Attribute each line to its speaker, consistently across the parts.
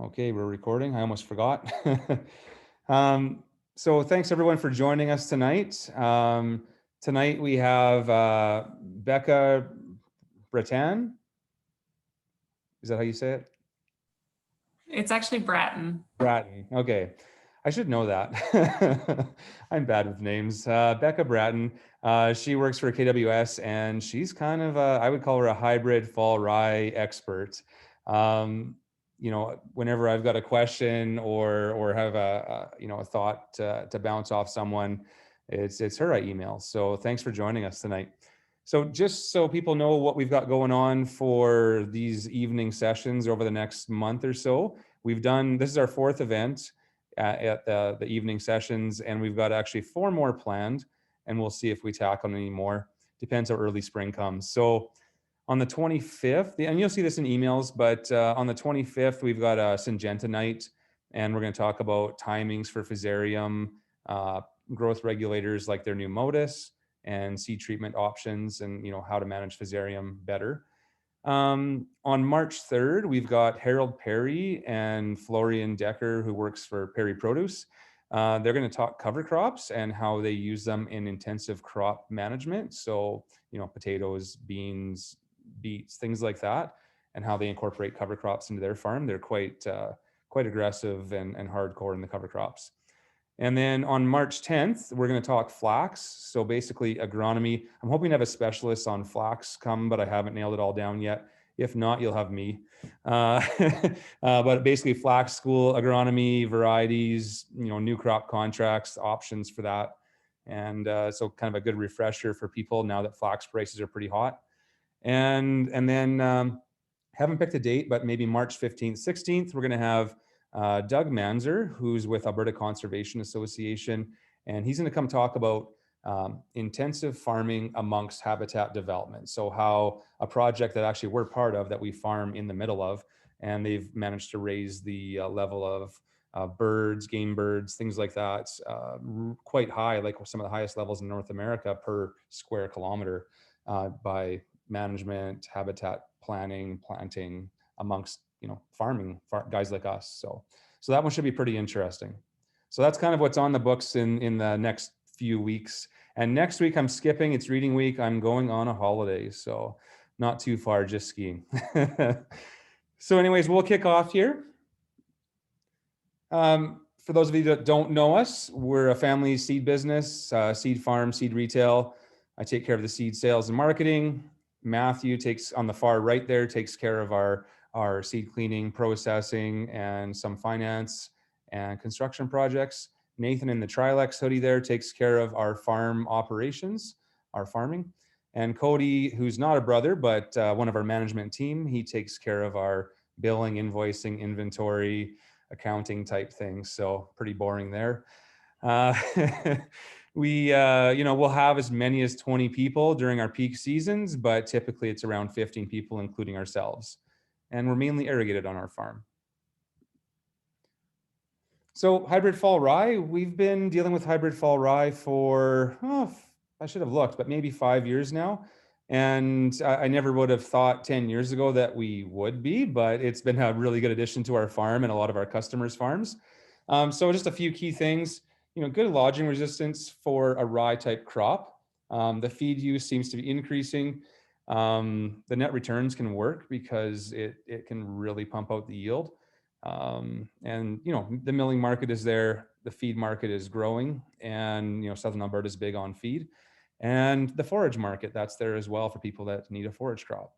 Speaker 1: Okay, we're recording. I almost forgot. So thanks everyone for joining us tonight. Tonight we have Becca Brattain. Is that how you say it?
Speaker 2: It's actually Brattain.
Speaker 1: Brattain. Okay. I should know that. I'm bad with names. Becca Brattain. She works for KWS and she's kind of I would call her a hybrid fall rye expert. Whenever I've got a question or have a thought to bounce off someone, it's her I email. So thanks for joining us tonight. So just so people know what we've got going on for these evening sessions over the next month or so, this is our fourth event at the evening sessions, and we've got actually 4 more planned, and we'll see if we tackle any more. Depends how early spring comes. So on the 25th, and you'll see this in emails, but on the 25th, we've got a Syngenta night, and we're going to talk about timings for Fusarium, growth regulators like their new modus, and seed treatment options, and how to manage Fusarium better. On March 3rd, we've got Harold Perry and Florian Decker, who works for Perry Produce. They're going to talk cover crops and how they use them in intensive crop management. So, potatoes, beans, beets, things like that, and how they incorporate cover crops into their farm. They're quite aggressive and hardcore in the cover crops. And then on March 10th, we're going to talk flax. So basically agronomy. I'm hoping to have a specialist on flax come, but I haven't nailed it all down yet. If not, you'll have me. But basically flax school, agronomy, varieties, new crop contracts, options for that. And so kind of a good refresher for people now that flax prices are pretty hot. And then haven't picked a date, but maybe March 15th, 16th, we're going to have Doug Manzer, who's with Alberta Conservation Association, and he's going to come talk about intensive farming amongst habitat development. So how a project that actually we're part of, that we farm in the middle of, and they've managed to raise the level of birds, game birds, things like that, quite high, like some of the highest levels in North America per square kilometer by management, habitat planning, planting amongst farming guys like us. So that one should be pretty interesting. So that's kind of what's on the books in the next few weeks. And next week I'm skipping. It's reading week. I'm going on a holiday, so not too far, just skiing. So anyways, we'll kick off here. For those of you that don't know us, we're a family seed business, seed farm, seed retail. I take care of the seed sales and marketing. Matthew takes, on the far right there, takes care of our seed cleaning, processing, and some finance and construction projects. Nathan in the Trilex hoodie there takes care of our farm operations, our farming. And Cody, who's not a brother, but one of our management team, he takes care of our billing, invoicing, inventory, accounting type things. So pretty boring there. We'll have as many as 20 people during our peak seasons, but typically it's around 15 people, including ourselves. And we're mainly irrigated on our farm. So hybrid fall rye, we've been dealing with hybrid fall rye for, I should have looked, but maybe 5 years now. And I never would have thought 10 years ago that we would be, but it's been a really good addition to our farm and a lot of our customers' farms. So just a few key things, good lodging resistance for a rye type crop. The feed use seems to be increasing. The net returns can work because it can really pump out the yield. And the milling market is there, the feed market is growing, and Southern Alberta is big on feed, and the forage market, that's there as well for people that need a forage crop.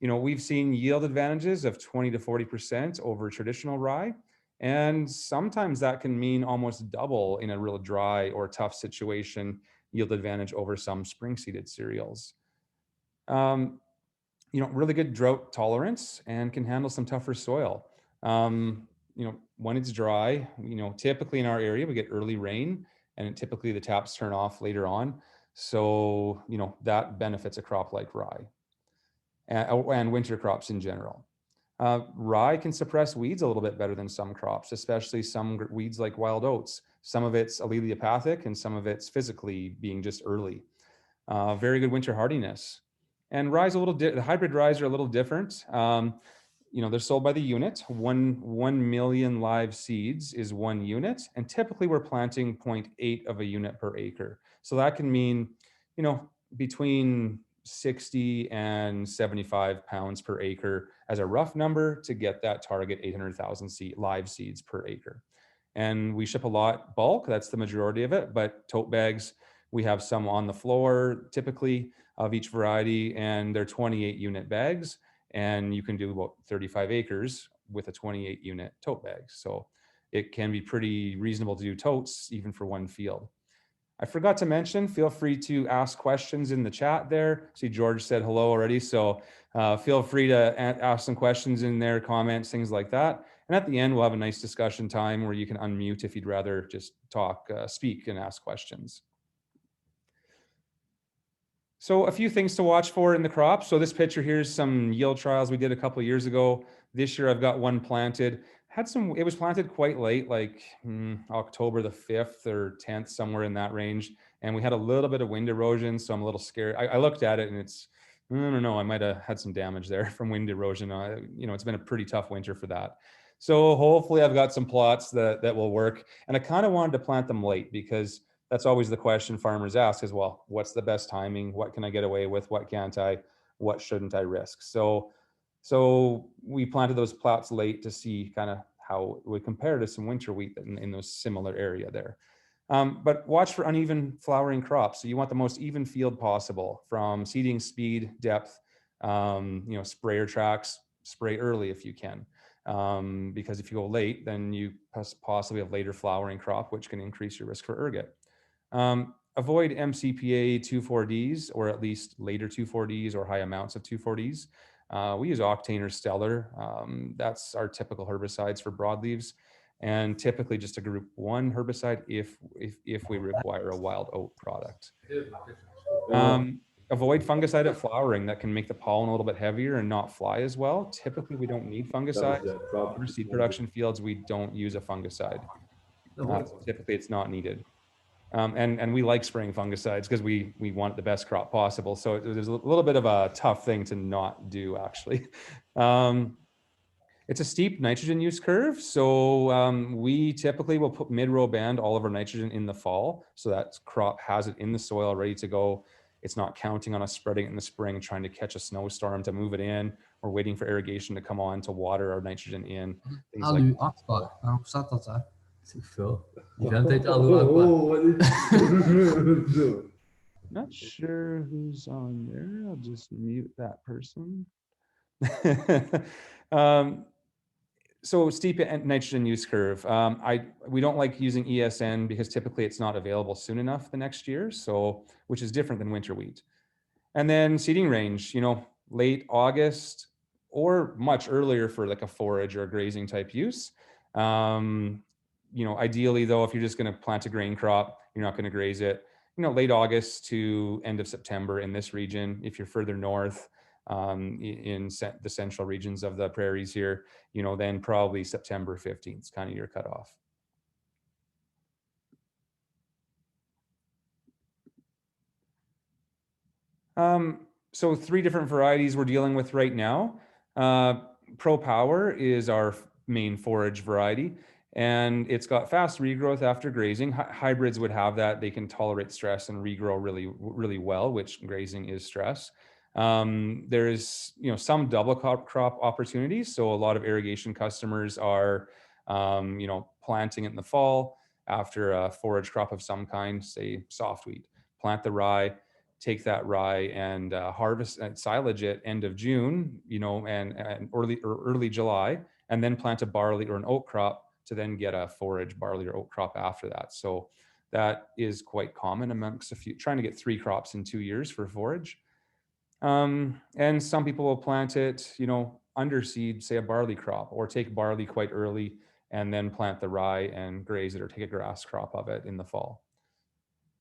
Speaker 1: We've seen yield advantages of 20 to 40% over traditional rye, and sometimes that can mean almost double in a real dry or tough situation, yield advantage over some spring seeded cereals. Really good drought tolerance and can handle some tougher soil. When it's dry, typically in our area, we get early rain, and typically the taps turn off later on. So, that benefits a crop like rye and winter crops in general. Rye can suppress weeds a little bit better than some crops, especially some weeds like wild oats. Some of it's allelopathic and some of it's physically being just early. Very good winter hardiness. And rye's the hybrid ryes are a little different. they're sold by the unit. 1 million live seeds is 1 unit, and typically we're planting 0.8 of a unit per acre. So that can mean, between 60 and 75 pounds per acre as a rough number to get that target 800,000 live seeds per acre. And we ship a lot bulk, that's the majority of it, but tote bags, we have some on the floor typically of each variety, and they're 28 unit bags, and you can do about 35 acres with a 28 unit tote bag. So it can be pretty reasonable to do totes even for one field. I forgot to mention, feel free to ask questions in the chat there. See, George said hello already. So feel free to ask some questions in there, comments, things like that. And at the end, we'll have a nice discussion time where you can unmute if you'd rather just talk, speak and ask questions. So a few things to watch for in the crop. So this picture here is some yield trials we did a couple of years ago. This year I've got one planted. It was planted quite late, like October the 5th or 10th, somewhere in that range. And we had a little bit of wind erosion, so I'm a little scared. I looked at it and I don't know, I might have had some damage there from wind erosion. It's been a pretty tough winter for that. So hopefully I've got some plots that will work. And I kind of wanted to plant them late because that's always the question farmers ask is, well, what's the best timing? What can I get away with? What can't I? What shouldn't I risk? So we planted those plots late to see kind of how it would compare to some winter wheat in those similar area there. But watch for uneven flowering crops. So you want the most even field possible from seeding speed, depth, sprayer tracks, spray early if you can. Because if you go late, then you possibly have later flowering crop, which can increase your risk for ergot. Avoid MCPA 2,4-Ds or at least later 2,4-Ds or high amounts of 2,4-Ds. We use Octane or Stellar. That's our typical herbicides for broadleaves, and typically just a group 1 herbicide if we require a wild oat product. Avoid fungicide at flowering. That can make the pollen a little bit heavier and not fly as well. Typically, we don't need fungicides. For seed production fields, we don't use a fungicide. Typically, it's not needed. And we like spraying fungicides because we want the best crop possible. So there's a little bit of a tough thing to not do, actually. It's a steep nitrogen use curve. So we typically will put mid-row band all of our nitrogen in the fall. So that crop has it in the soil ready to go. It's not counting on us spreading it in the spring, trying to catch a snowstorm to move it in, or waiting for irrigation to come on to water our nitrogen in. Things like that. Not sure who's on there. I'll just mute that person. So steep nitrogen use curve. We don't like using ESN because typically it's not available soon enough the next year. So, which is different than winter wheat. And then seeding range, late August or much earlier for like a forage or a grazing type use. Ideally though, if you're just going to plant a grain crop, you're not going to graze it, late August to end of September in this region. If you're further north, in the central regions of the prairies here, then probably September 15th is kind of your cutoff. So 3 different varieties we're dealing with right now. Pro Power is our main forage variety, and it's got fast regrowth after grazing. Hybrids would have that. They can tolerate stress and regrow really, really well, which grazing is stress. There's some double crop opportunities. So a lot of irrigation customers are planting it in the fall after a forage crop of some kind, say soft wheat. Plant the rye, take that rye and harvest and silage it end of June, and early July, and then plant a barley or an oat crop to then get a forage barley or oat crop after that. So that is quite common amongst trying to get 3 crops in 2 years for forage. And some people will plant it, underseed, say a barley crop, or take barley quite early and then plant the rye and graze it or take a grass crop of it in the fall.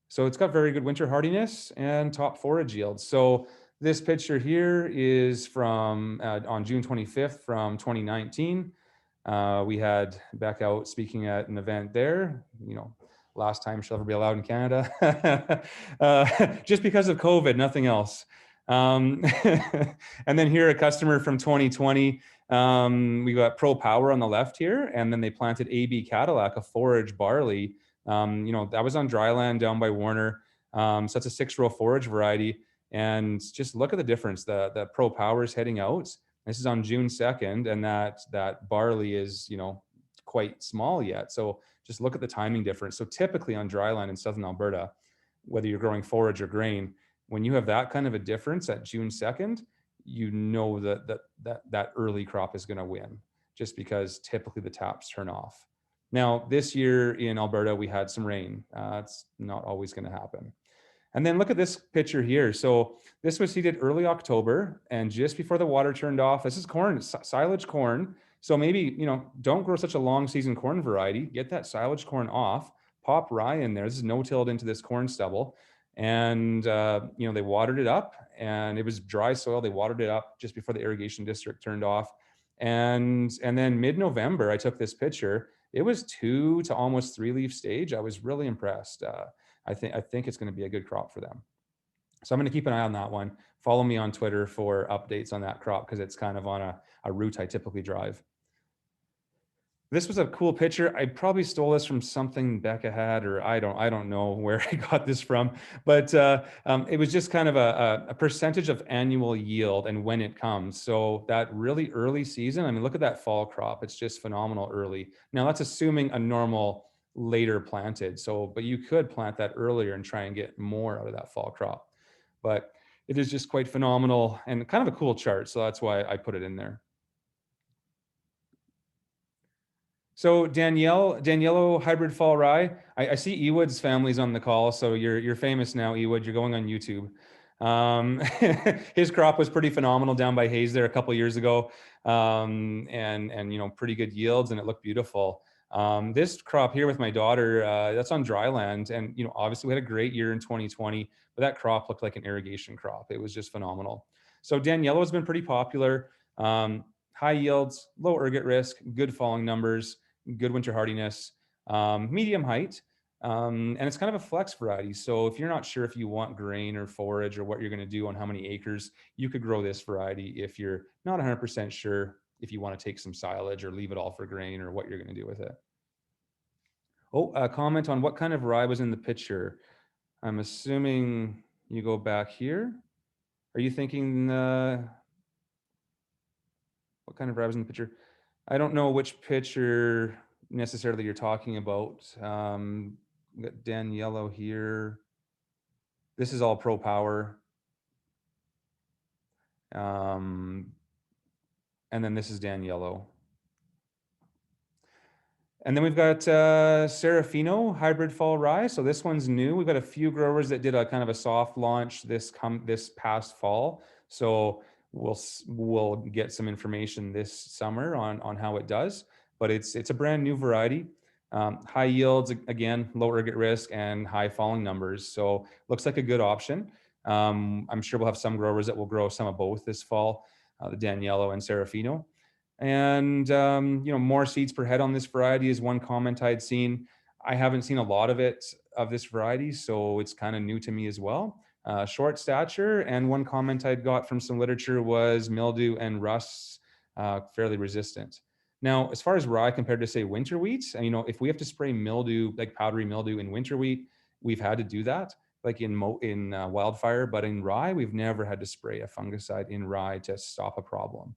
Speaker 1: So it's got very good winter hardiness and top forage yields. So this picture here is from on June 25th from 2019. We had Becca out speaking at an event there, last time she'll ever be allowed in Canada, just because of COVID, nothing else. And then here, a customer from 2020, we got Pro Power on the left here, and then they planted AB Cadillac, a forage barley. That was on dry land down by Warner. So that's a 6-row forage variety. And just look at the difference. The Pro Power is heading out. This is on June 2nd, and that barley is, quite small yet. So just look at the timing difference. So typically on dry land in southern Alberta, whether you're growing forage or grain, when you have that kind of a difference at June 2nd, you know that early crop is going to win, just because typically the taps turn off. Now, this year in Alberta, we had some rain. It's not always going to happen. And then look at this picture here. So this was seeded early October, and just before the water turned off. This is corn, silage corn. So maybe, don't grow such a long season corn variety. Get that silage corn off, pop rye in there. This is no-tilled into this corn stubble. And, they watered it up, and it was dry soil. They watered it up just before the irrigation district turned off. And then mid-November, I took this picture. It was 2 to almost 3 leaf stage. I was really impressed. I think it's going to be a good crop for them. So I'm going to keep an eye on that one. Follow me on Twitter for updates on that crop, because it's kind of on a route I typically drive. This was a cool picture. I probably stole this from something Becca had, or I don't know where I got this from, but it was just kind of a percentage of annual yield and when it comes. So that really early season, I mean, look at that fall crop. It's just phenomenal early. Now that's assuming a normal later planted. So, but you could plant that earlier and try and get more out of that fall crop. But it is just quite phenomenal and kind of a cool chart. So that's why I put it in there. So Daniello hybrid fall rye. I see Ewood's family's on the call, so you're famous now, Ewood. You're going on YouTube. His crop was pretty phenomenal down by Hayes there a couple years ago, and pretty good yields, and it looked beautiful. This crop here with my daughter, that's on dry land, and obviously we had a great year in 2020, but that crop looked like an irrigation crop. It was just phenomenal. So Daniello has been pretty popular. High yields, low ergot risk, good falling numbers, good winter hardiness, medium height, and it's kind of a flex variety. So if you're not sure if you want grain or forage or what you're going to do on how many acres, you could grow this variety if you're not 100% sure if you want to take some silage or leave it all for grain or what you're going to do with it. Oh, a comment on what kind of rye was in the picture. I'm assuming you go back here. Are you thinking what kind of rye was in the picture? I don't know which picture necessarily you're talking about. We got Daniello here. This is all Pro Power. And then this is Daniello. And then we've got Serafino hybrid fall rye. So this one's new. We've got a few growers that did a kind of a soft launch this past fall. So we'll get some information this summer on how it does. But it's a brand new variety. High yields, again, low ergot risk and high falling numbers. So looks like a good option. I'm sure we'll have some growers that will grow some of both this fall, the Daniello and Serafino. And more seeds per head on this variety is one comment I'd seen. I haven't seen a lot of this variety, so it's kind of new to me as well. Short stature, and one comment I'd got from some literature was mildew and rust fairly resistant. Now, as far as rye compared to say winter wheat, if we have to spray mildew, like powdery mildew in winter wheat, we've had to do that, like in wildfire. But in rye, we've never had to spray a fungicide in rye to stop a problem.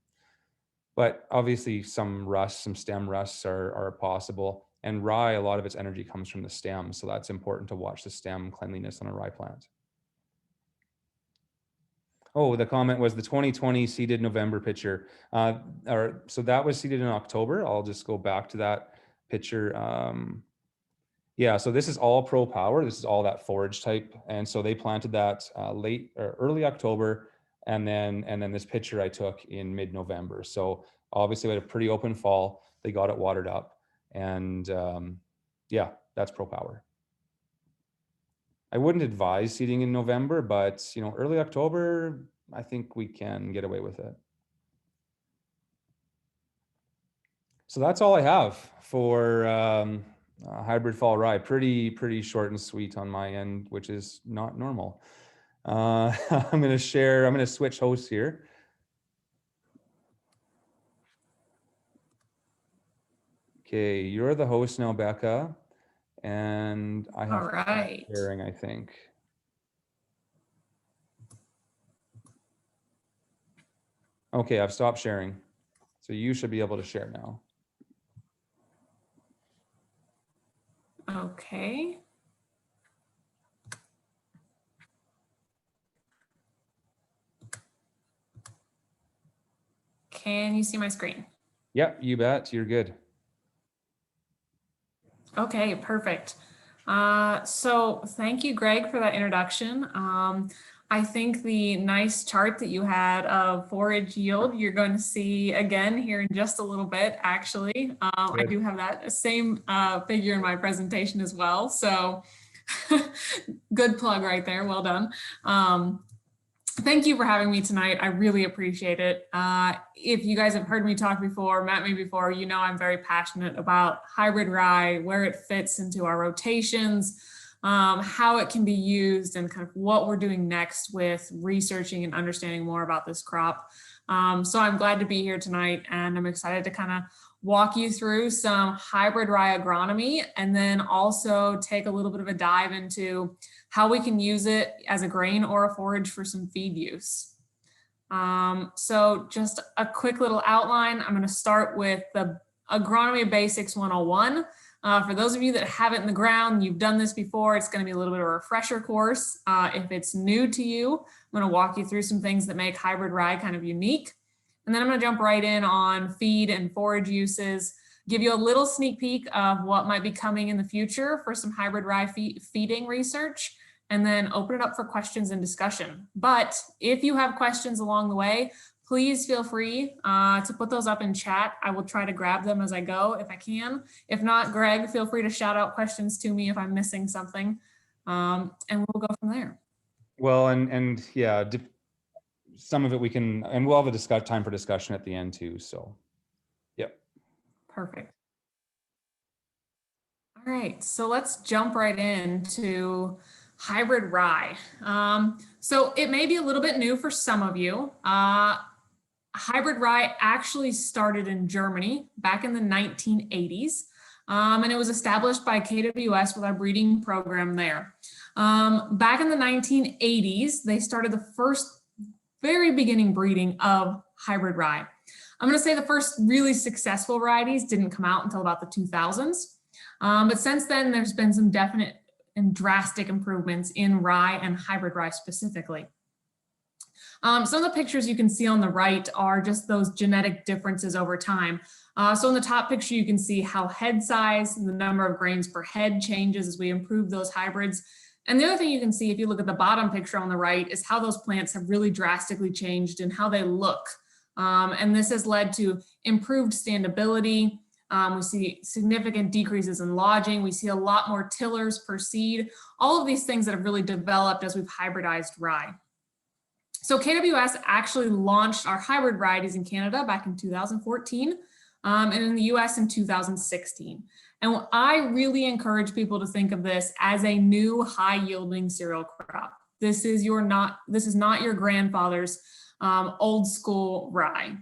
Speaker 1: But obviously some stem rusts are possible. And rye, a lot of its energy comes from the stem. So that's important to watch the stem cleanliness on a rye plant. Oh, the comment was the 2020 seeded November picture. So that was seeded in October. I'll just go back to that picture. Yeah, so this is all Pro Power. This is all that forage type. And so they planted that late or early October. And then this picture I took in mid-November. So obviously we had a pretty open fall. They got it watered up. And yeah, that's Pro Power. I wouldn't advise seeding in November, but early October, I think we can get away with it. So that's all I have for hybrid fall rye. Pretty short and sweet on my end, which is not normal. I'm going to switch hosts here. Okay, you're the host now, Becca, and I have
Speaker 2: All right.
Speaker 1: sharing, I think. Okay, I've stopped sharing. So you should be able to share now.
Speaker 2: Okay. Can you see my screen?
Speaker 1: Yep, you bet. You're good.
Speaker 2: Okay, perfect. So thank you, Greg, for that introduction. I think the nice chart that you had of forage yield, you're going to see again here in just a little bit, actually. I do have that same figure in my presentation as well. So good plug right there. Well done. Thank you for having me tonight. I really appreciate it. If you guys have heard me talk before, met me before, you know I'm very passionate about hybrid rye, where it fits into our rotations, how it can be used, and kind of what we're doing next with researching and understanding more about this crop. So I'm glad to be here tonight, and I'm excited to kind of walk you through some hybrid rye agronomy, and then also take a little bit of a dive into how we can use it as a grain or a forage for some feed use. So just a quick little outline. I'm going to start with the Agronomy Basics 101. For those of you that have it in the ground, you've done this before, it's going to be a little bit of a refresher course. If it's new to you, I'm going to walk you through some things that make hybrid rye kind of unique. And then I'm going to jump right in on feed and forage uses, give you a little sneak peek of what might be coming in the future for some hybrid rye feeding research, and then open it up for questions and discussion. But if you have questions along the way, please feel free to put those up in chat. I will try to grab them as I go if I can. If not, Greg, feel free to shout out questions to me if I'm missing something, and we'll go from there.
Speaker 1: Well, and yeah, some of it we can, and we'll have a time for discussion at the end too. So, yep.
Speaker 2: Perfect. All right, so let's jump right into hybrid rye. So it may be a little bit new for some of you. Hybrid rye actually started in Germany back in the 1980s, and it was established by KWS with our breeding program there. Back in the 1980s, they started the first very beginning breeding of hybrid rye. I'm going to say the first really successful varieties didn't come out until about the 2000s. But since then, there's been some definite and drastic improvements in rye and hybrid rye specifically. Some of the pictures you can see on the right are just those genetic differences over time. So in the top picture, you can see how head size and the number of grains per head changes as we improve those hybrids. And the other thing you can see if you look at the bottom picture on the right is how those plants have really drastically changed in how they look. And this has led to improved standability. We see significant decreases in lodging. We see a lot more tillers per seed. All of these things that have really developed as we've hybridized rye. So KWS actually launched our hybrid varieties in Canada back in 2014 and in the US in 2016. And I really encourage people to think of this as a new high yielding cereal crop. This is not your grandfather's old school rye.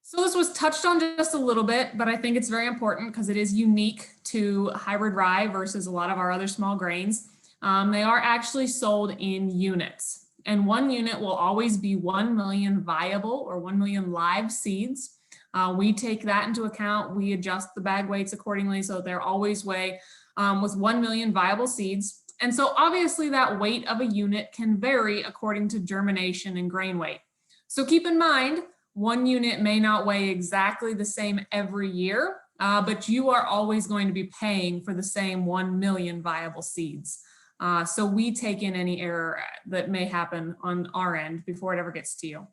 Speaker 2: So this was touched on just a little bit, but I think it's very important because it is unique to hybrid rye versus a lot of our other small grains. They are actually sold in units, and one unit will always be 1 million viable or 1 million live seeds. We take that into account. We adjust the bag weights accordingly so they're always weigh with 1 million viable seeds. And so obviously that weight of a unit can vary according to germination and grain weight. So keep in mind, one unit may not weigh exactly the same every year, but you are always going to be paying for the same 1 million viable seeds. So we take in any error that may happen on our end before it ever gets to you.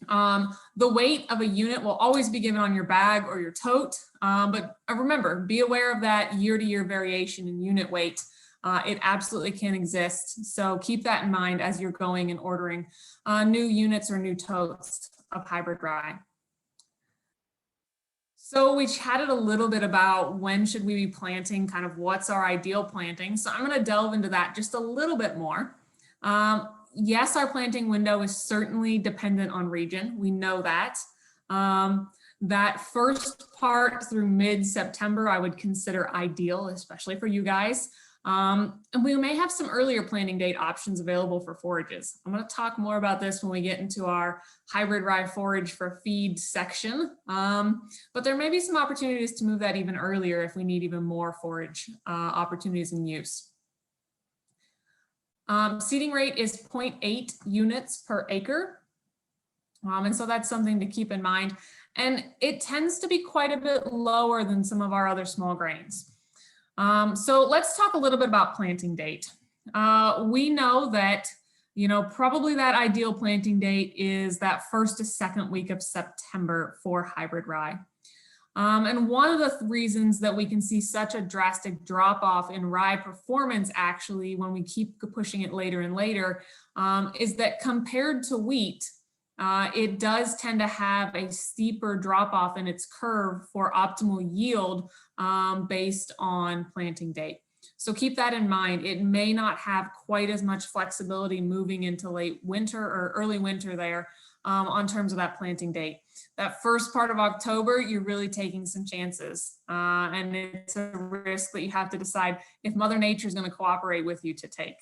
Speaker 2: The weight of a unit will always be given on your bag or your tote, but remember, be aware of that year-to-year variation in unit weight. It absolutely can exist. So keep that in mind as you're going and ordering new units or new totes of hybrid rye. So we chatted a little bit about when should we be planting, kind of what's our ideal planting. So I'm going to delve into that just a little bit more. Yes, our planting window is certainly dependent on region. We know that. That first part through mid-September, I would consider ideal, especially for you guys. And we may have some earlier planting date options available for forages. I'm going to talk more about this when we get into our hybrid rye forage for feed section. But there may be some opportunities to move that even earlier if we need even more forage opportunities in use. Seeding rate is 0.8 units per acre. And so that's something to keep in mind. And it tends to be quite a bit lower than some of our other small grains. So let's talk a little bit about planting date. We know that, probably that ideal planting date is that first to second week of September for hybrid rye. And one of the reasons that we can see such a drastic drop off in rye performance, actually, when we keep pushing it later and later, is that compared to wheat, it does tend to have a steeper drop off in its curve for optimal yield based on planting date. So keep that in mind. It may not have quite as much flexibility moving into late winter or early winter there on terms of that planting date. That first part of October, you're really taking some chances. And it's a risk that you have to decide if Mother Nature is going to cooperate with you to take.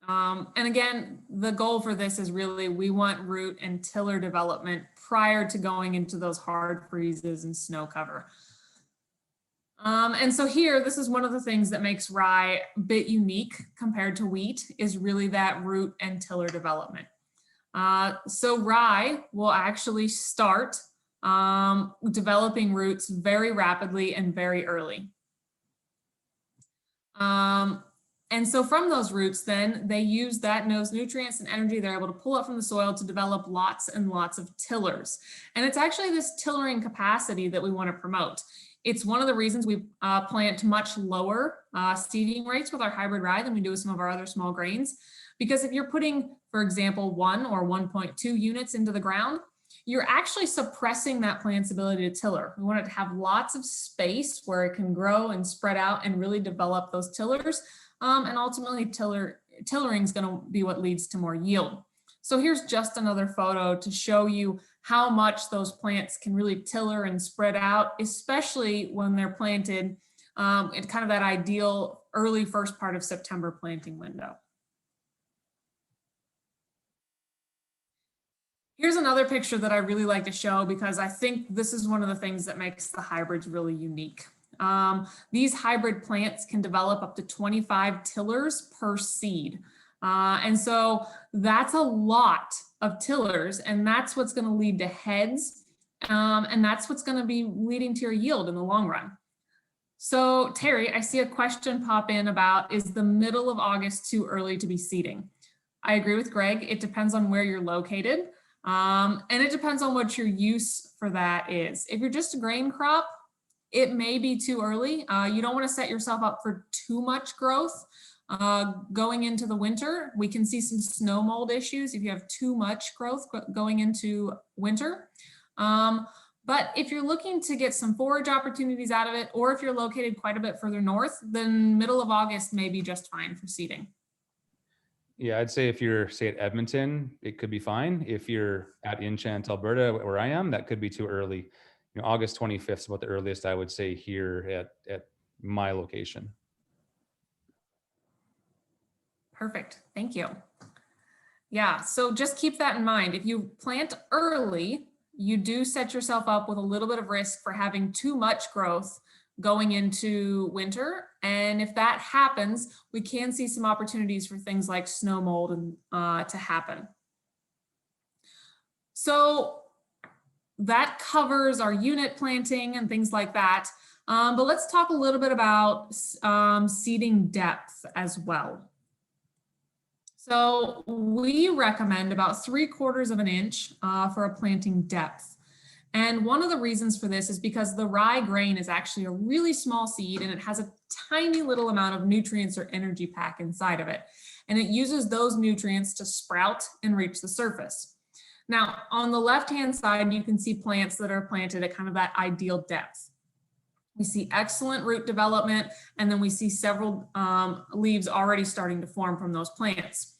Speaker 2: And again, the goal for this is really, we want root and tiller development prior to going into those hard freezes and snow cover. And so here, this is one of the things that makes rye a bit unique compared to wheat, is really that root and tiller development. So rye will actually start developing roots very rapidly and very early. And so from those roots, then they use those nutrients and energy they're able to pull up from the soil to develop lots and lots of tillers. And it's actually this tillering capacity that we want to promote. It's one of the reasons we plant much lower seeding rates with our hybrid rye than we do with some of our other small grains. Because if you're putting, for example, 1 or 1.2 units into the ground, you're actually suppressing that plant's ability to tiller. We want it to have lots of space where it can grow and spread out and really develop those tillers. And ultimately, tillering is going to be what leads to more yield. So here's just another photo to show you how much those plants can really tiller and spread out, especially when they're planted in kind of that ideal early first part of September planting window. Here's another picture that I really like to show because I think this is one of the things that makes the hybrids really unique. These hybrid plants can develop up to 25 tillers per seed. And so that's a lot of tillers, and that's what's going to lead to heads. And that's what's going to be leading to your yield in the long run. So Terry, I see a question pop in about, is the middle of August too early to be seeding? I agree with Greg. It depends on where you're located. And it depends on what your use for that is. If you're just a grain crop, it may be too early. You don't want to set yourself up for too much growth going into the winter. We can see some snow mold issues if you have too much growth going into winter. But if you're looking to get some forage opportunities out of it, or if you're located quite a bit further north, then middle of August may be just fine for seeding.
Speaker 1: Yeah, I'd say if you're, say, at Edmonton, it could be fine. If you're at Enchant, Alberta, where I am, that could be too early. August 25th is about the earliest I would say here at my location.
Speaker 2: Perfect. Thank you. Yeah, so just keep that in mind. If you plant early, you do set yourself up with a little bit of risk for having too much growth going into winter. And if that happens, we can see some opportunities for things like snow mold and to happen. So that covers our unit planting and things like that. But let's talk a little bit about seeding depth as well. So we recommend about 3/4 of an inch for a planting depth. And one of the reasons for this is because the rye grain is actually a really small seed and it has a tiny little amount of nutrients or energy pack inside of it. And it uses those nutrients to sprout and reach the surface. Now, on the left-hand side, you can see plants that are planted at kind of that ideal depth. We see excellent root development, and then we see several leaves already starting to form from those plants.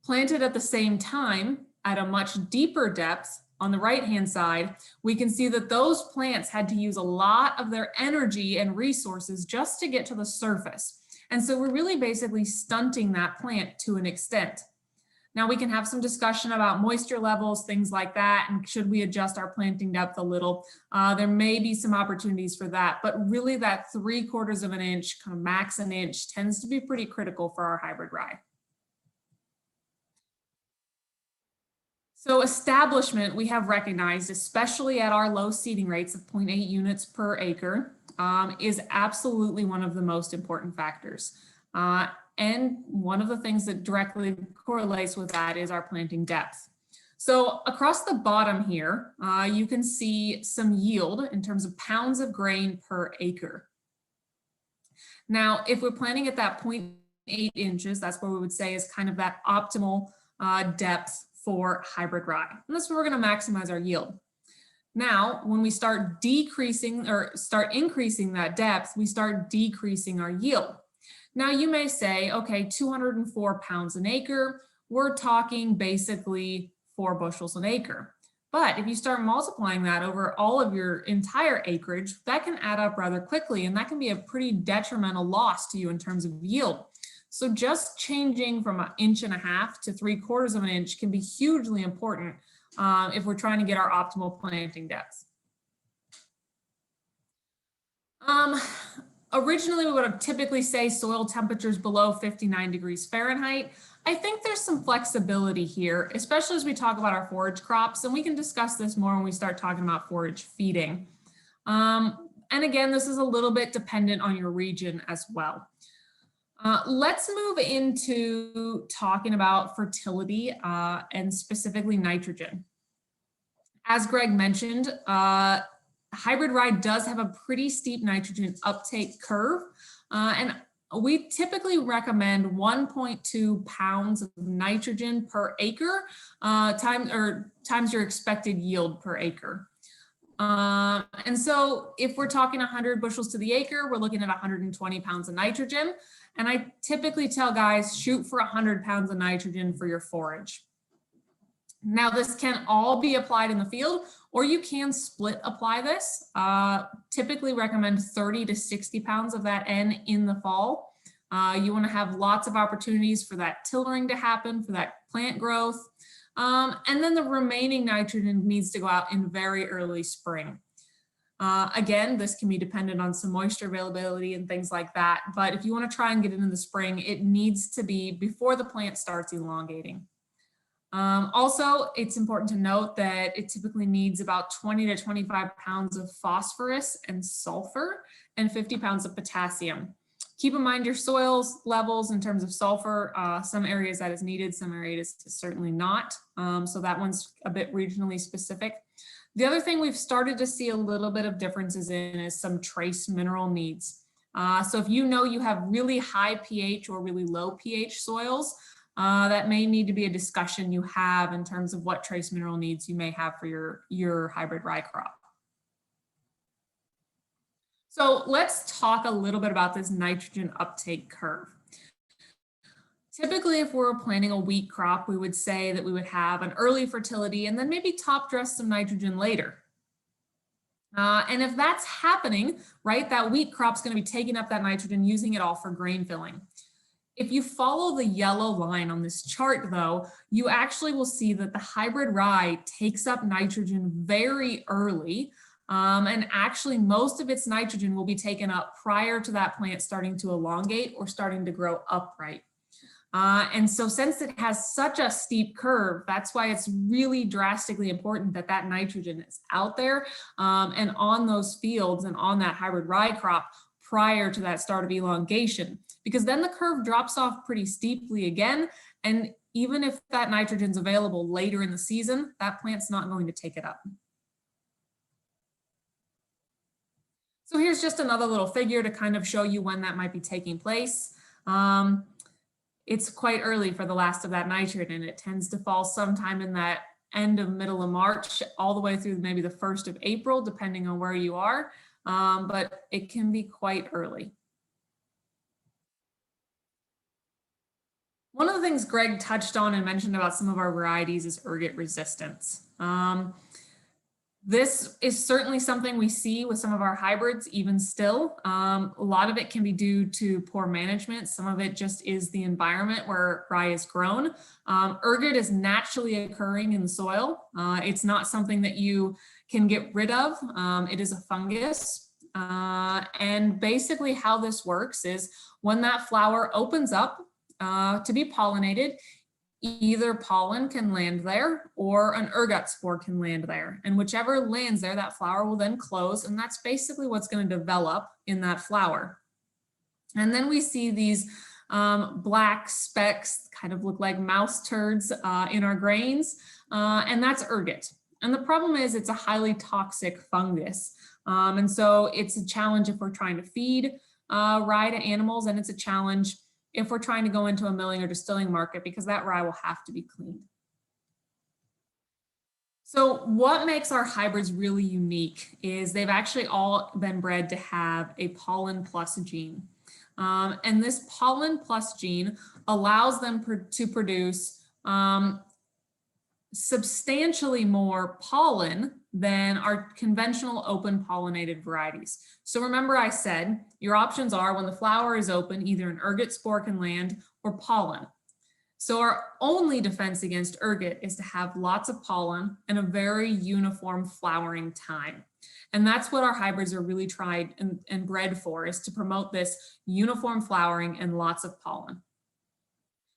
Speaker 2: Planted at the same time at a much deeper depth, on the right-hand side, we can see that those plants had to use a lot of their energy and resources just to get to the surface. And so we're really basically stunting that plant to an extent. Now we can have some discussion about moisture levels, things like that, and should we adjust our planting depth a little? There may be some opportunities for that, but really that 3/4 of an inch, kind of max an inch, tends to be pretty critical for our hybrid rye. So establishment, we have recognized, especially at our low seeding rates of 0.8 units per acre, is absolutely one of the most important factors. And one of the things that directly correlates with that is our planting depth. So across the bottom here, you can see some yield in terms of pounds of grain per acre. Now, if we're planting at that 0.8 inches, that's what we would say is kind of that optimal depth for hybrid rye. And that's where we're going to maximize our yield. Now, when we start decreasing or start increasing that depth, we start decreasing our yield. Now you may say, okay, 204 pounds an acre, we're talking basically 4 bushels an acre. But if you start multiplying that over all of your entire acreage, that can add up rather quickly, and that can be a pretty detrimental loss to you in terms of yield. So just changing from 1.5 inches to 3/4 of an inch can be hugely important if we're trying to get our optimal planting depth. Originally, we would typically say soil temperatures below 59 degrees Fahrenheit. I think there's some flexibility here, especially as we talk about our forage crops, and we can discuss this more when we start talking about forage feeding. And again, this is a little bit dependent on your region as well. Let's move into talking about fertility and specifically nitrogen. As Greg mentioned, hybrid rye does have a pretty steep nitrogen uptake curve, and we typically recommend 1.2 pounds of nitrogen per acre times your expected yield per acre. And so if we're talking 100 bushels to the acre, we're looking at 120 pounds of nitrogen. And I typically tell guys, shoot for 100 pounds of nitrogen for your forage. Now, this can all be applied in the field, or you can split apply this. Typically recommend 30 to 60 pounds of that N in the fall. You want to have lots of opportunities for that tillering to happen, for that plant growth. And then the remaining nitrogen needs to go out in very early spring. Again, this can be dependent on some moisture availability and things like that. But if you want to try and get it in the spring, it needs to be before the plant starts elongating. Also, it's important to note that it typically needs about 20 to 25 pounds of phosphorus and sulfur and 50 pounds of potassium. Keep in mind your soils levels in terms of sulfur. Some areas that is needed, some areas certainly not. So that one's a bit regionally specific. The other thing we've started to see a little bit of differences in is some trace mineral needs. So if you know you have really high pH or really low pH soils, that may need to be a discussion you have in terms of what trace mineral needs you may have for your hybrid rye crop. So let's talk a little bit about this nitrogen uptake curve. Typically, if we're planting a wheat crop, we would say that we would have an early fertility and then maybe top dress some nitrogen later. And if that's happening, right, that wheat crop's going to be taking up that nitrogen, using it all for grain filling. If you follow the yellow line on this chart, though, you actually will see that the hybrid rye takes up nitrogen very early. And actually, most of its nitrogen will be taken up prior to that plant starting to elongate or starting to grow upright. And so since it has such a steep curve, that's why it's really drastically important that that nitrogen is out there and on those fields and on that hybrid rye crop prior to that start of elongation, because then the curve drops off pretty steeply again. And even if that nitrogen's available later in the season, that plant's not going to take it up. So here's just another little figure to kind of show you when that might be taking place. It's quite early for the last of that nitrogen. It tends to fall sometime in that end of middle of March, all the way through maybe the 1st of April, depending on where you are, but it can be quite early. One of the things Greg touched on and mentioned about some of our varieties is ergot resistance. This is certainly something we see with some of our hybrids even still. A lot of it can be due to poor management. Some of it just is the environment where rye is grown. Ergot is naturally occurring in the soil. It's not something that you can get rid of. It is a fungus. And basically how this works is when that flower opens up to be pollinated, either pollen can land there or an ergot spore can land there. And whichever lands there, that flower will then close. And that's basically what's going to develop in that flower. And then we see these black specks, kind of look like mouse turds in our grains. And that's ergot. And the problem is it's a highly toxic fungus. And so it's a challenge if we're trying to feed rye to animals, and it's a challenge if we're trying to go into a milling or distilling market, because that rye will have to be cleaned. So what makes our hybrids really unique is they've actually all been bred to have a pollen plus gene. And this pollen plus gene allows them to produce substantially more pollen than our conventional open pollinated varieties. So remember I said your options are when the flower is open, either an ergot spore can land or pollen. So our only defense against ergot is to have lots of pollen and a very uniform flowering time. And that's what our hybrids are really tried and bred for, is to promote this uniform flowering and lots of pollen.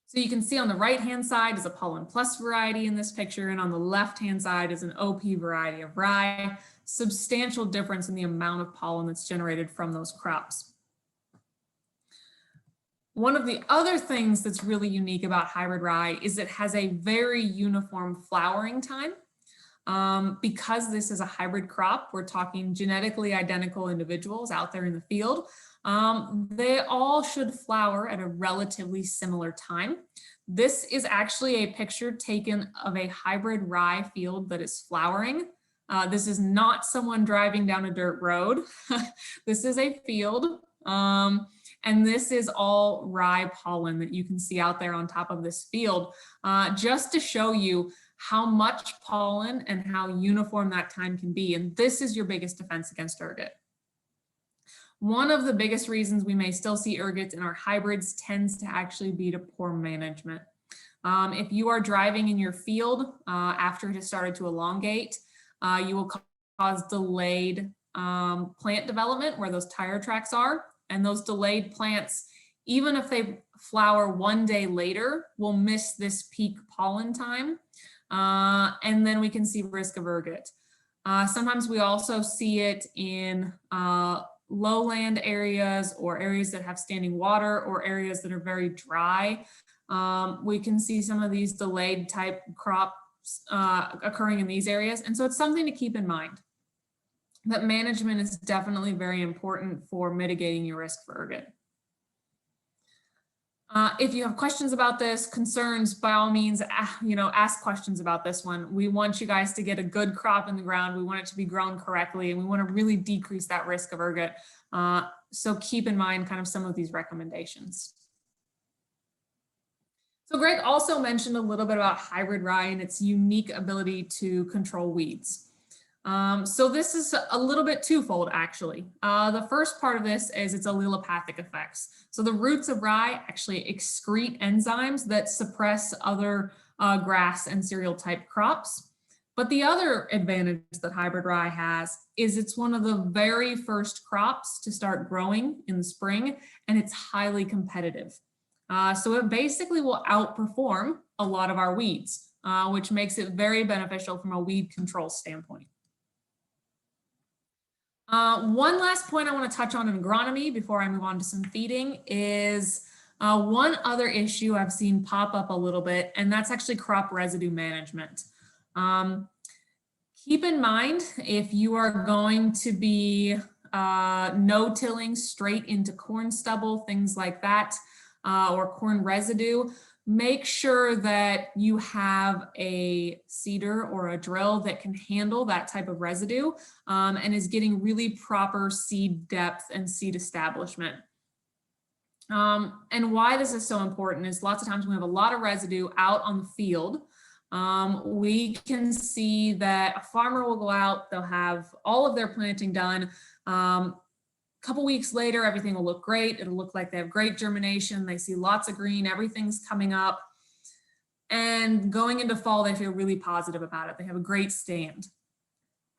Speaker 2: So you can see on the right-hand side is a pollen plus variety in this picture, and on the left-hand side is an OP variety of rye. Substantial difference in the amount of pollen that's generated from those crops. One of the other things that's really unique about hybrid rye is it has a very uniform flowering time. Because this is a hybrid crop, we're talking genetically identical individuals out there in the field. They all should flower at a relatively similar time. This is actually a picture taken of a hybrid rye field that is flowering. This is not someone driving down a dirt road. This is a field. And this is all rye pollen that you can see out there on top of this field, just to show you how much pollen and how uniform that time can be. And this is your biggest defense against ergot. One of the biggest reasons we may still see ergots in our hybrids tends to actually be to poor management. If you are driving in your field after it has started to elongate, you will cause delayed plant development where those tire tracks are. And those delayed plants, even if they flower one day later, will miss this peak pollen time. And then we can see risk of ergot. Sometimes we also see it in lowland areas or areas that have standing water or areas that are very dry. We can see some of these delayed type crops occurring in these areas. And so it's something to keep in mind. That management is definitely very important for mitigating your risk for ergot. If you have questions about this, concerns, by all means, ask questions about this one. We want you guys to get a good crop in the ground. We want it to be grown correctly, and we want to really decrease that risk of ergot. So keep in mind kind of some of these recommendations. So Greg also mentioned a little bit about hybrid rye and its unique ability to control weeds. So this is a little bit twofold, actually. The first part of this is its allelopathic effects. So the roots of rye actually excrete enzymes that suppress other grass and cereal type crops. But the other advantage that hybrid rye has is it's one of the very first crops to start growing in the spring, and it's highly competitive. So it basically will outperform a lot of our weeds, which makes it very beneficial from a weed control standpoint. One last point I want to touch on in agronomy before I move on to some feeding is one other issue I've seen pop up a little bit, and that's actually crop residue management. Keep in mind, if you are going to be no-tilling straight into corn stubble, things like that, or corn residue, make sure that you have a seeder or a drill that can handle that type of residue and is getting really proper seed depth and seed establishment. And why this is so important is lots of times when we have a lot of residue out on the field, we can see that a farmer will go out, they'll have all of their planting done. Couple weeks later, everything will look great. It'll look like they have great germination. They see lots of green, everything's coming up. And going into fall, they feel really positive about it. They have a great stand.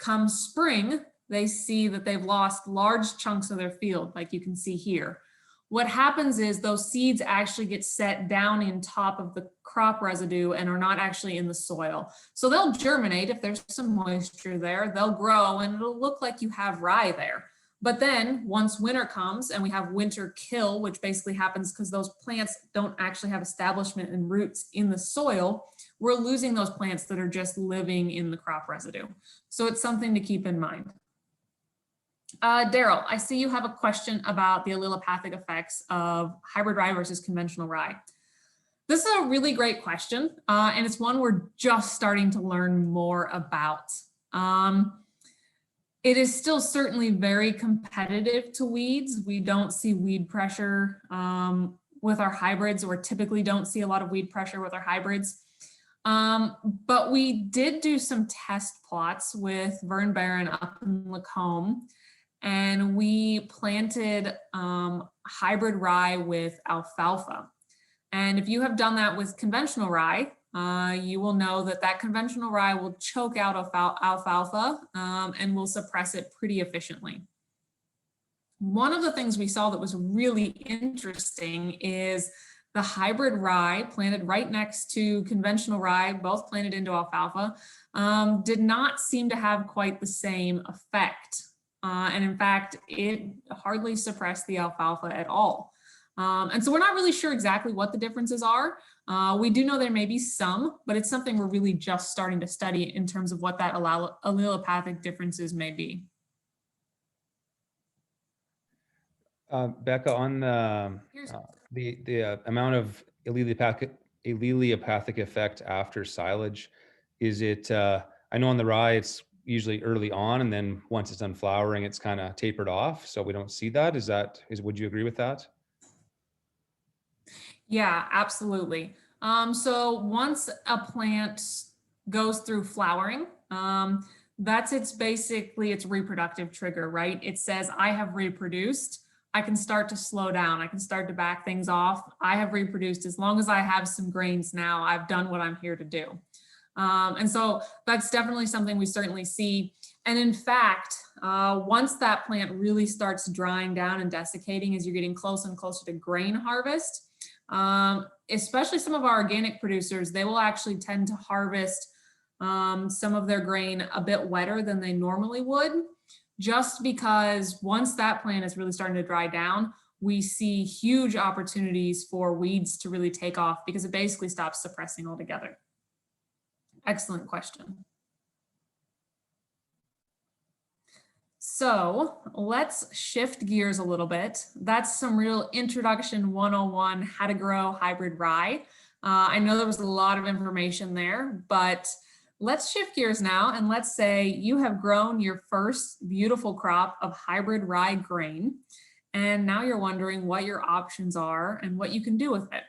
Speaker 2: Come spring, they see that they've lost large chunks of their field, like you can see here. What happens is those seeds actually get set down in top of the crop residue and are not actually in the soil. So they'll germinate if there's some moisture there, they'll grow and it'll look like you have rye there. But then once winter comes and we have winter kill, which basically happens because those plants don't actually have establishment and roots in the soil, we're losing those plants that are just living in the crop residue. So it's something to keep in mind. Daryl, I see you have a question about the allelopathic effects of hybrid rye versus conventional rye. This is a really great question, and it's one we're just starting to learn more about. It is still certainly very competitive to weeds. We don't see weed pressure with our hybrids, or typically don't see a lot of weed pressure with our hybrids. But we did do some test plots with Vern Barron up in Lacombe, and we planted hybrid rye with alfalfa. And if you have done that with conventional rye, you will know that that conventional rye will choke out alfalfa and will suppress it pretty efficiently. One of the things we saw that was really interesting is the hybrid rye planted right next to conventional rye, both planted into alfalfa, did not seem to have quite the same effect. And in fact, it hardly suppressed the alfalfa at all. And so we're not really sure exactly what the differences are. We do know there may be some, but it's something we're really just starting to study in terms of what that allelopathic differences may be.
Speaker 1: Becca, on the amount of allelopathic effect after silage, is it, I know on the rye, it's usually early on, and then once it's done flowering, it's kind of tapered off. So we don't see that. Would you agree with that?
Speaker 2: Yeah, absolutely. So once a plant goes through flowering, that's basically its reproductive trigger, right? It says, I have reproduced. I can start to slow down. I can start to back things off. I have reproduced. As long as I have some grains now, I've done what I'm here to do. And so that's definitely something we certainly see. And in fact, once that plant really starts drying down and desiccating as you're getting closer and closer to grain harvest, especially some of our organic producers, they will actually tend to harvest some of their grain a bit wetter than they normally would, just because once that plant is really starting to dry down, we see huge opportunities for weeds to really take off because it basically stops suppressing altogether. Excellent question. So let's shift gears a little bit. That's some real introduction 101, how to grow hybrid rye. I know there was a lot of information there, but let's shift gears now and let's say you have grown your first beautiful crop of hybrid rye grain, and now you're wondering what your options are and what you can do with it.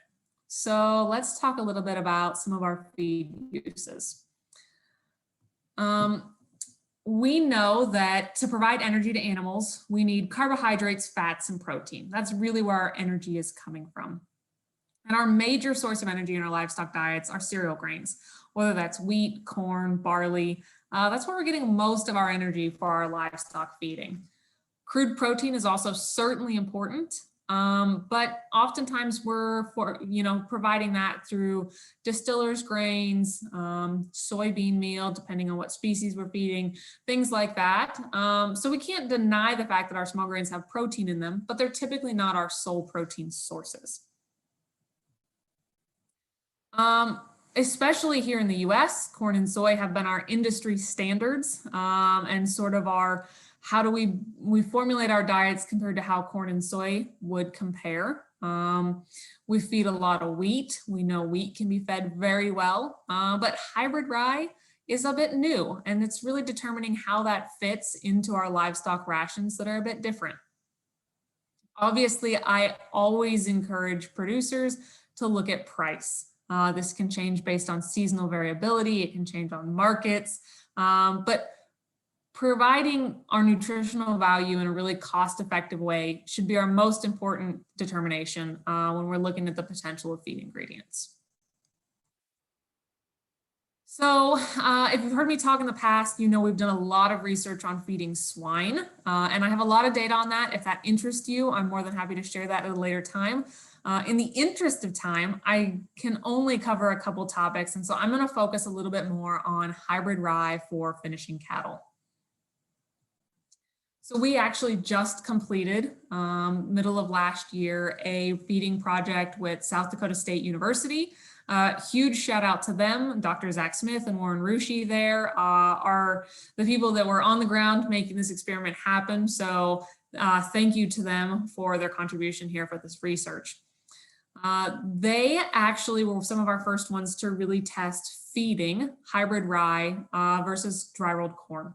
Speaker 2: So let's talk a little bit about some of our feed uses. We know that to provide energy to animals, we need carbohydrates, fats, and protein. That's really where our energy is coming from. And our major source of energy in our livestock diets are cereal grains, whether that's wheat, corn, barley. That's where we're getting most of our energy for our livestock feeding. Crude protein is also certainly important, but oftentimes we're providing that through distillers grains, soybean meal, depending on what species we're feeding, things like that. So we can't deny the fact that our small grains have protein in them, but they're typically not our sole protein sources. Especially here in the US, corn and soy have been our industry standards and sort of our, how do we formulate our diets compared to how corn and soy would compare. We feed a lot of wheat. We know wheat can be fed very well, but hybrid rye is a bit new, and it's really determining how that fits into our livestock rations that are a bit different. Obviously, I always encourage producers to look at price. This can change based on seasonal variability. It can change on markets, but providing our nutritional value in a really cost-effective way should be our most important determination when we're looking at the potential of feed ingredients. So if you've heard me talk in the past, you know we've done a lot of research on feeding swine, and I have a lot of data on that. If that interests you, I'm more than happy to share that at a later time. In the interest of time, I can only cover a couple topics, and so I'm going to focus a little bit more on hybrid rye for finishing cattle. So we actually just completed, middle of last year, a feeding project with South Dakota State University. Huge shout out to them. Dr. Zach Smith and Warren Rushi there are the people that were on the ground making this experiment happen. So thank you to them for their contribution here for this research. They actually were some of our first ones to really test feeding hybrid rye versus dry rolled corn.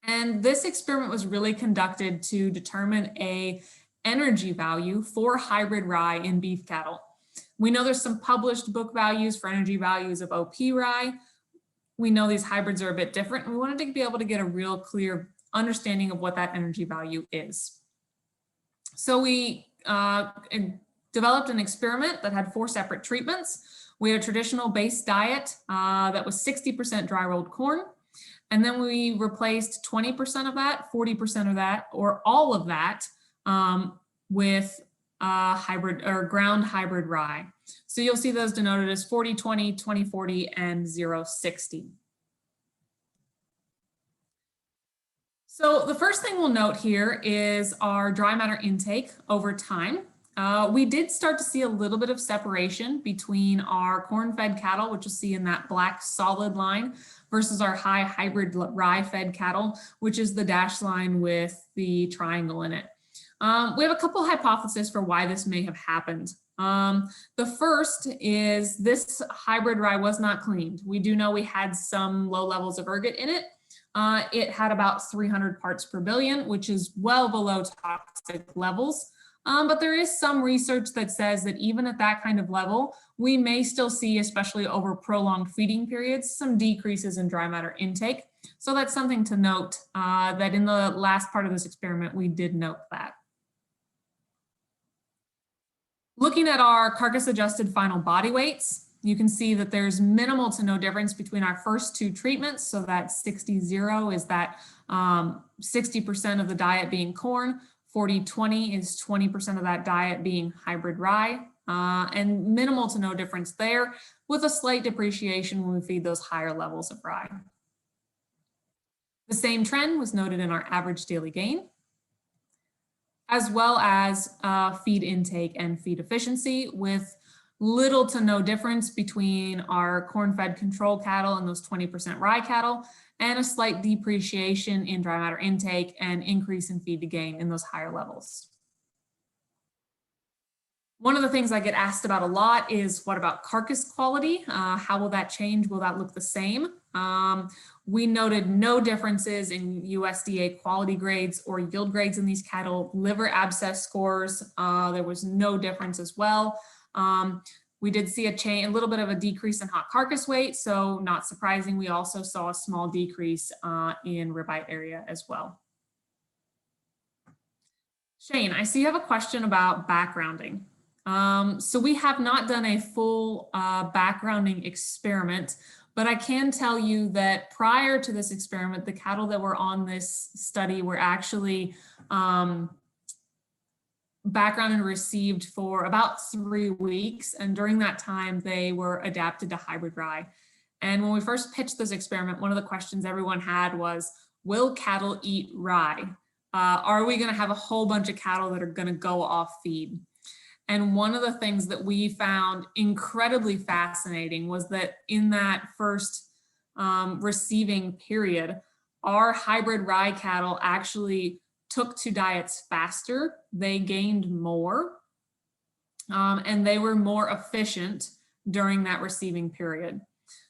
Speaker 2: And this experiment was really conducted to determine a energy value for hybrid rye in beef cattle. We know there's some published book values for energy values of OP rye. We know these hybrids are a bit different, and we wanted to be able to get a real clear understanding of what that energy value is. So we developed an experiment that had 4 separate treatments. We had a traditional base diet that was 60% dry rolled corn. And then we replaced 20% of that, 40% of that, or all of that with hybrid or ground hybrid rye. So you'll see those denoted as 40-20, 20-40, and 0-60. So the first thing we'll note here is our dry matter intake over time. We did start to see a little bit of separation between our corn-fed cattle, which you'll see in that black solid line, versus our high hybrid rye-fed cattle, which is the dashed line with the triangle in it. We have a couple hypotheses for why this may have happened. The first is this hybrid rye was not cleaned. We do know we had some low levels of ergot in it. It had about 300 parts per billion, which is well below toxic levels. But there is some research that says that even at that kind of level, we may still see, especially over prolonged feeding periods, some decreases in dry matter intake. So that's something to note that in the last part of this experiment, we did note that. Looking at our carcass adjusted final body weights, you can see that there's minimal to no difference between our first 2 treatments. So that 60-0 is that 60% of the diet being corn. 40-20 is 20% of that diet being hybrid rye, and minimal to no difference there, with a slight depreciation when we feed those higher levels of rye. The same trend was noted in our average daily gain, as well as feed intake and feed efficiency, with little to no difference between our corn-fed control cattle and those 20% rye cattle, and a slight depreciation in dry matter intake and increase in feed to gain in those higher levels. One of the things I get asked about a lot is, what about carcass quality? How will that change? Will that look the same? We noted no differences in USDA quality grades or yield grades in these cattle. Liver abscess scores, there was no difference as well. We did see a little bit of a decrease in hot carcass weight, so not surprising. We also saw a small decrease in ribeye area as well. Shane, I see you have a question about backgrounding. So we have not done a full backgrounding experiment, but I can tell you that prior to this experiment, the cattle that were on this study were actually backgrounded and received for about 3 weeks. And during that time, they were adapted to hybrid rye. And when we first pitched this experiment, one of the questions everyone had was, will cattle eat rye? Are we going to have a whole bunch of cattle that are going to go off feed? And one of the things that we found incredibly fascinating was that in that first receiving period, our hybrid rye cattle actually took to diets faster. They gained more and they were more efficient during that receiving period.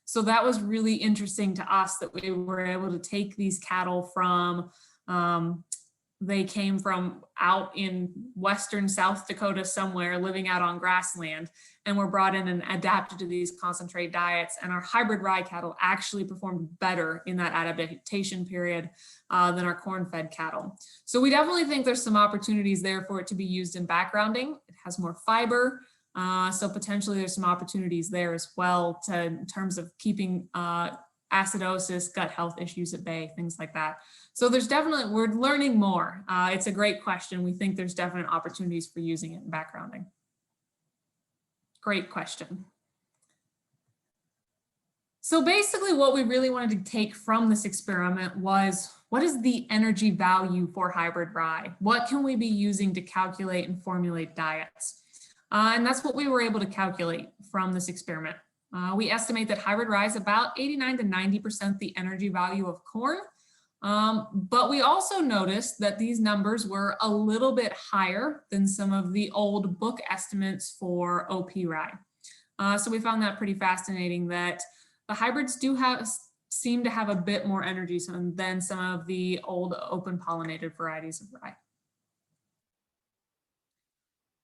Speaker 2: So that was really interesting to us that we were able to take these cattle from, they came from out in western South Dakota somewhere, living out on grassland, and were brought in and adapted to these concentrate diets. And our hybrid rye cattle actually performed better in that adaptation period than our corn-fed cattle. So we definitely think there's some opportunities there for it to be used in backgrounding. It has more fiber. So potentially there's some opportunities there as well in terms of keeping acidosis, gut health issues at bay, things like that. So there's definitely, we're learning more. It's a great question. We think there's definite opportunities for using it in backgrounding. Great question. So basically what we really wanted to take from this experiment was, what is the energy value for hybrid rye? What can we be using to calculate and formulate diets? And that's what we were able to calculate from this experiment. We estimate that hybrid rye is about 89 to 90% the energy value of corn. But we also noticed that these numbers were a little bit higher than some of the old book estimates for OP rye. So we found that pretty fascinating, that the hybrids seem to have a bit more energy than some of the old open pollinated varieties of rye.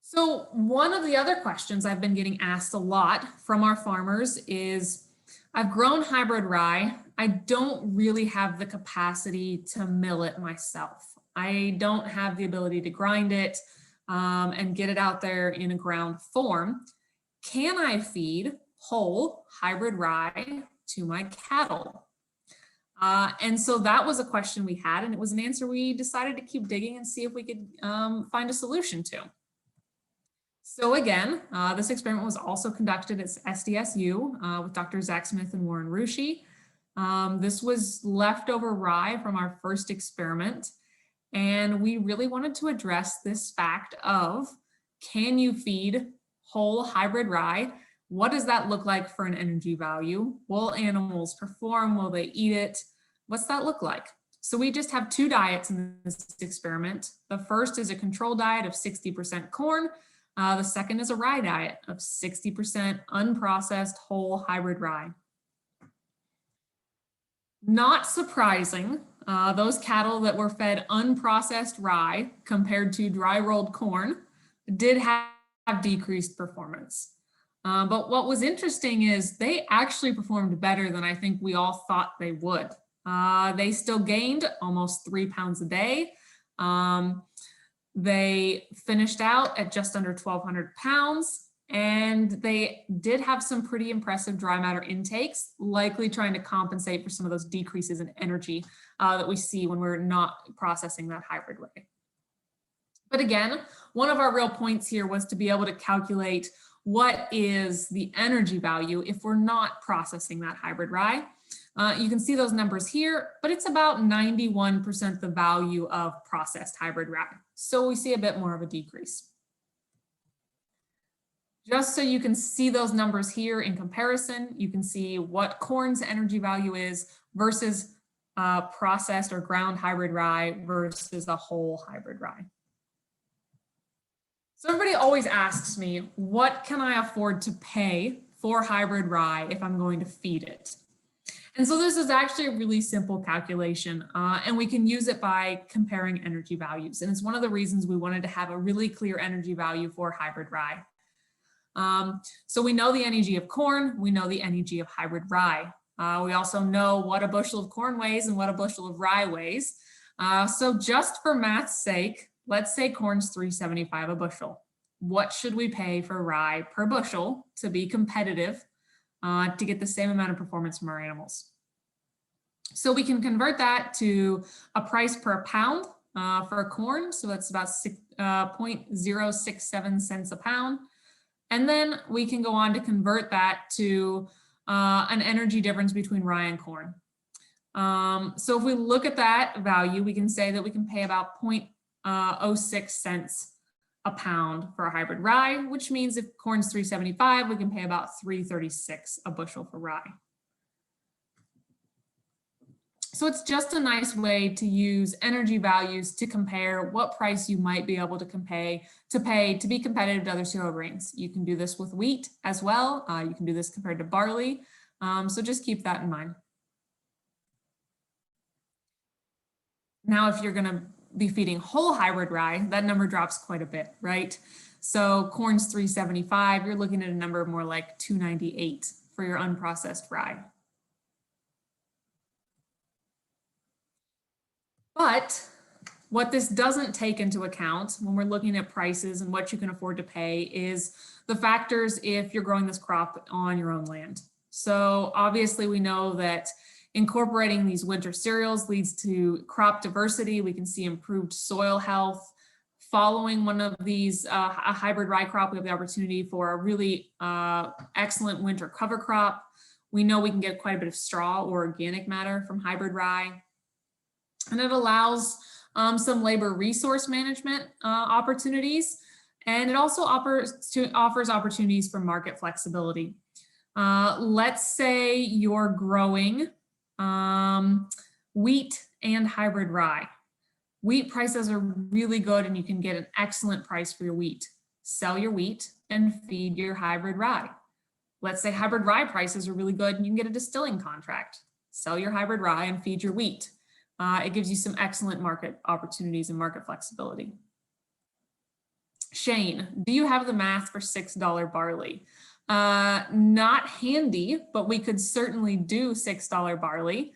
Speaker 2: So one of the other questions I've been getting asked a lot from our farmers is, I've grown hybrid rye. I don't really have the capacity to mill it myself. I don't have the ability to grind it and get it out there in a ground form. Can I feed whole hybrid rye to my cattle? And so that was a question we had, and it was an answer we decided to keep digging and see if we could find a solution to. So again, this experiment was also conducted at SDSU with Dr. Zach Smith and Warren Ruschi. This was leftover rye from our first experiment, and we really wanted to address this fact of, can you feed whole hybrid rye? What does that look like for an energy value? Will animals perform? Will they eat it? What's that look like? So we just have two diets in this experiment. The first is a control diet of 60% corn. The second is a rye diet of 60% unprocessed whole hybrid rye. Not surprising, those cattle that were fed unprocessed rye compared to dry rolled corn did have decreased performance. But what was interesting is they actually performed better than I think we all thought they would. They still gained almost 3 pounds a day. They finished out at just under 1,200 pounds, and they did have some pretty impressive dry matter intakes, likely trying to compensate for some of those decreases in energy that we see when we're not processing that hybrid rye. But again, one of our real points here was to be able to calculate what is the energy value if we're not processing that hybrid rye. You can see those numbers here, but it's about 91% the value of processed hybrid rye. So we see a bit more of a decrease. Just so you can see those numbers here in comparison, you can see what corn's energy value is versus processed or ground hybrid rye versus a whole hybrid rye. So everybody always asks me, what can I afford to pay for hybrid rye if I'm going to feed it? And so this is actually a really simple calculation, and we can use it by comparing energy values. And it's one of the reasons we wanted to have a really clear energy value for hybrid rye. So we know the NEG of corn, we know the NEG of hybrid rye. We also know what a bushel of corn weighs and what a bushel of rye weighs. So just for math's sake, let's say corn's $3.75 a bushel. What should we pay for rye per bushel to be competitive to get the same amount of performance from our animals? So we can convert that to a price per pound for corn. So that's about 0.067 cents a pound. And then we can go on to convert that to an energy difference between rye and corn. So if we look at that value, we can say that we can pay about 0.06 cents a pound for a hybrid rye, which means if corn's $3.75, we can pay about $3.36 a bushel for rye. So it's just a nice way to use energy values to compare what price you might be able to pay to be competitive to other cereal grains. You can do this with wheat as well. You can do this compared to barley. So just keep that in mind. Now, if you're going to be feeding whole hybrid rye, that number drops quite a bit, right? So corn's 375, you're looking at a number more like 298 for your unprocessed rye. But what this doesn't take into account when we're looking at prices and what you can afford to pay is the factors if you're growing this crop on your own land. So obviously we know that incorporating these winter cereals leads to crop diversity. We can see improved soil health. Following one of these, a hybrid rye crop, we have the opportunity for a really excellent winter cover crop. We know we can get quite a bit of straw or organic matter from hybrid rye. And it allows some labor resource management opportunities. And it also offers opportunities for market flexibility. Let's say you're growing wheat and hybrid rye. Wheat prices are really good and you can get an excellent price for your wheat. Sell your wheat and feed your hybrid rye. Let's say hybrid rye prices are really good and you can get a distilling contract. Sell your hybrid rye and feed your wheat. It gives you some excellent market opportunities and market flexibility. Shane, do you have the math for $6 barley? Not handy, but we could certainly do $6 barley.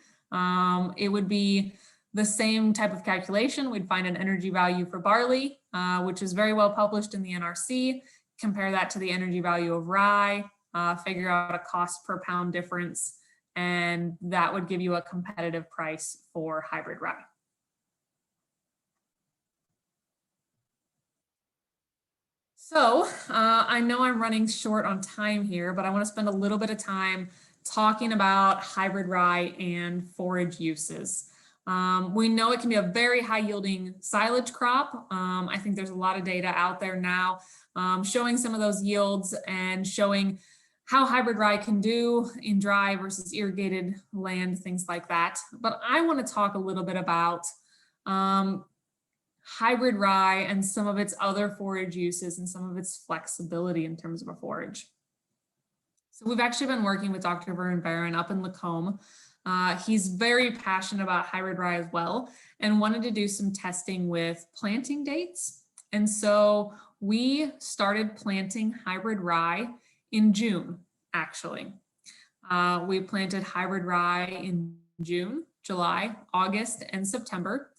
Speaker 2: It would be the same type of calculation. We'd find an energy value for barley, which is very well published in the NRC. Compare that to the energy value of rye, figure out a cost per pound difference, and that would give you a competitive price for hybrid rye. So I know I'm running short on time here, but I want to spend a little bit of time talking about hybrid rye and forage uses. We know it can be a very high yielding silage crop. I think there's a lot of data out there now showing some of those yields and showing how hybrid rye can do in dry versus irrigated land, things like that. But I want to talk a little bit about hybrid rye and some of its other forage uses and some of its flexibility in terms of a forage. So we've actually been working with Dr. Vern Barron up in Lacombe. He's very passionate about hybrid rye as well and wanted to do some testing with planting dates. And so we started planting hybrid rye in June, actually. We planted hybrid rye in June, July, August, and September,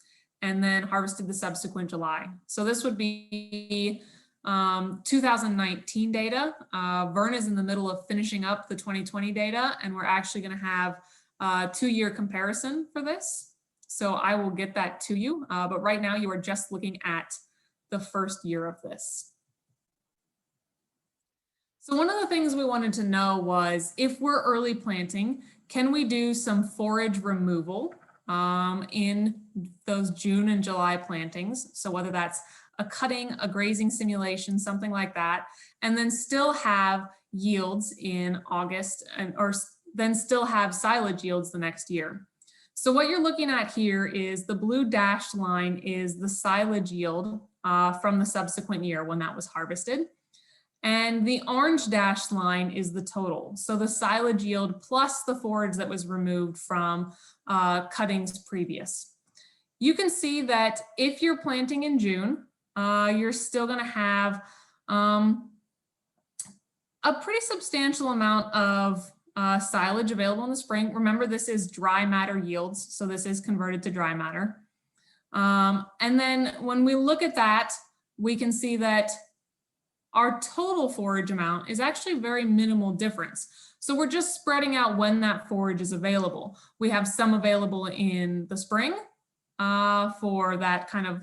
Speaker 2: and then harvested the subsequent July. So this would be 2019 data. Vern is in the middle of finishing up the 2020 data, and we're actually going to have a 2-year comparison for this. So I will get that to you, but right now you are just looking at the first year of this. So one of the things we wanted to know was, if we're early planting, can we do some forage removal in those June and July plantings? So whether that's a cutting, a grazing simulation, something like that, and then still have yields in August or then still have silage yields the next year. So what you're looking at here is the blue dashed line is the silage yield from the subsequent year when that was harvested. And the orange dashed line is the total. So the silage yield plus the forage that was removed from cuttings previous. You can see that if you're planting in June, you're still going to have a pretty substantial amount of silage available in the spring. Remember, this is dry matter yields, so this is converted to dry matter. And then when we look at that, we can see that our total forage amount is actually very minimal difference. So we're just spreading out when that forage is available. We have some available in the spring for that kind of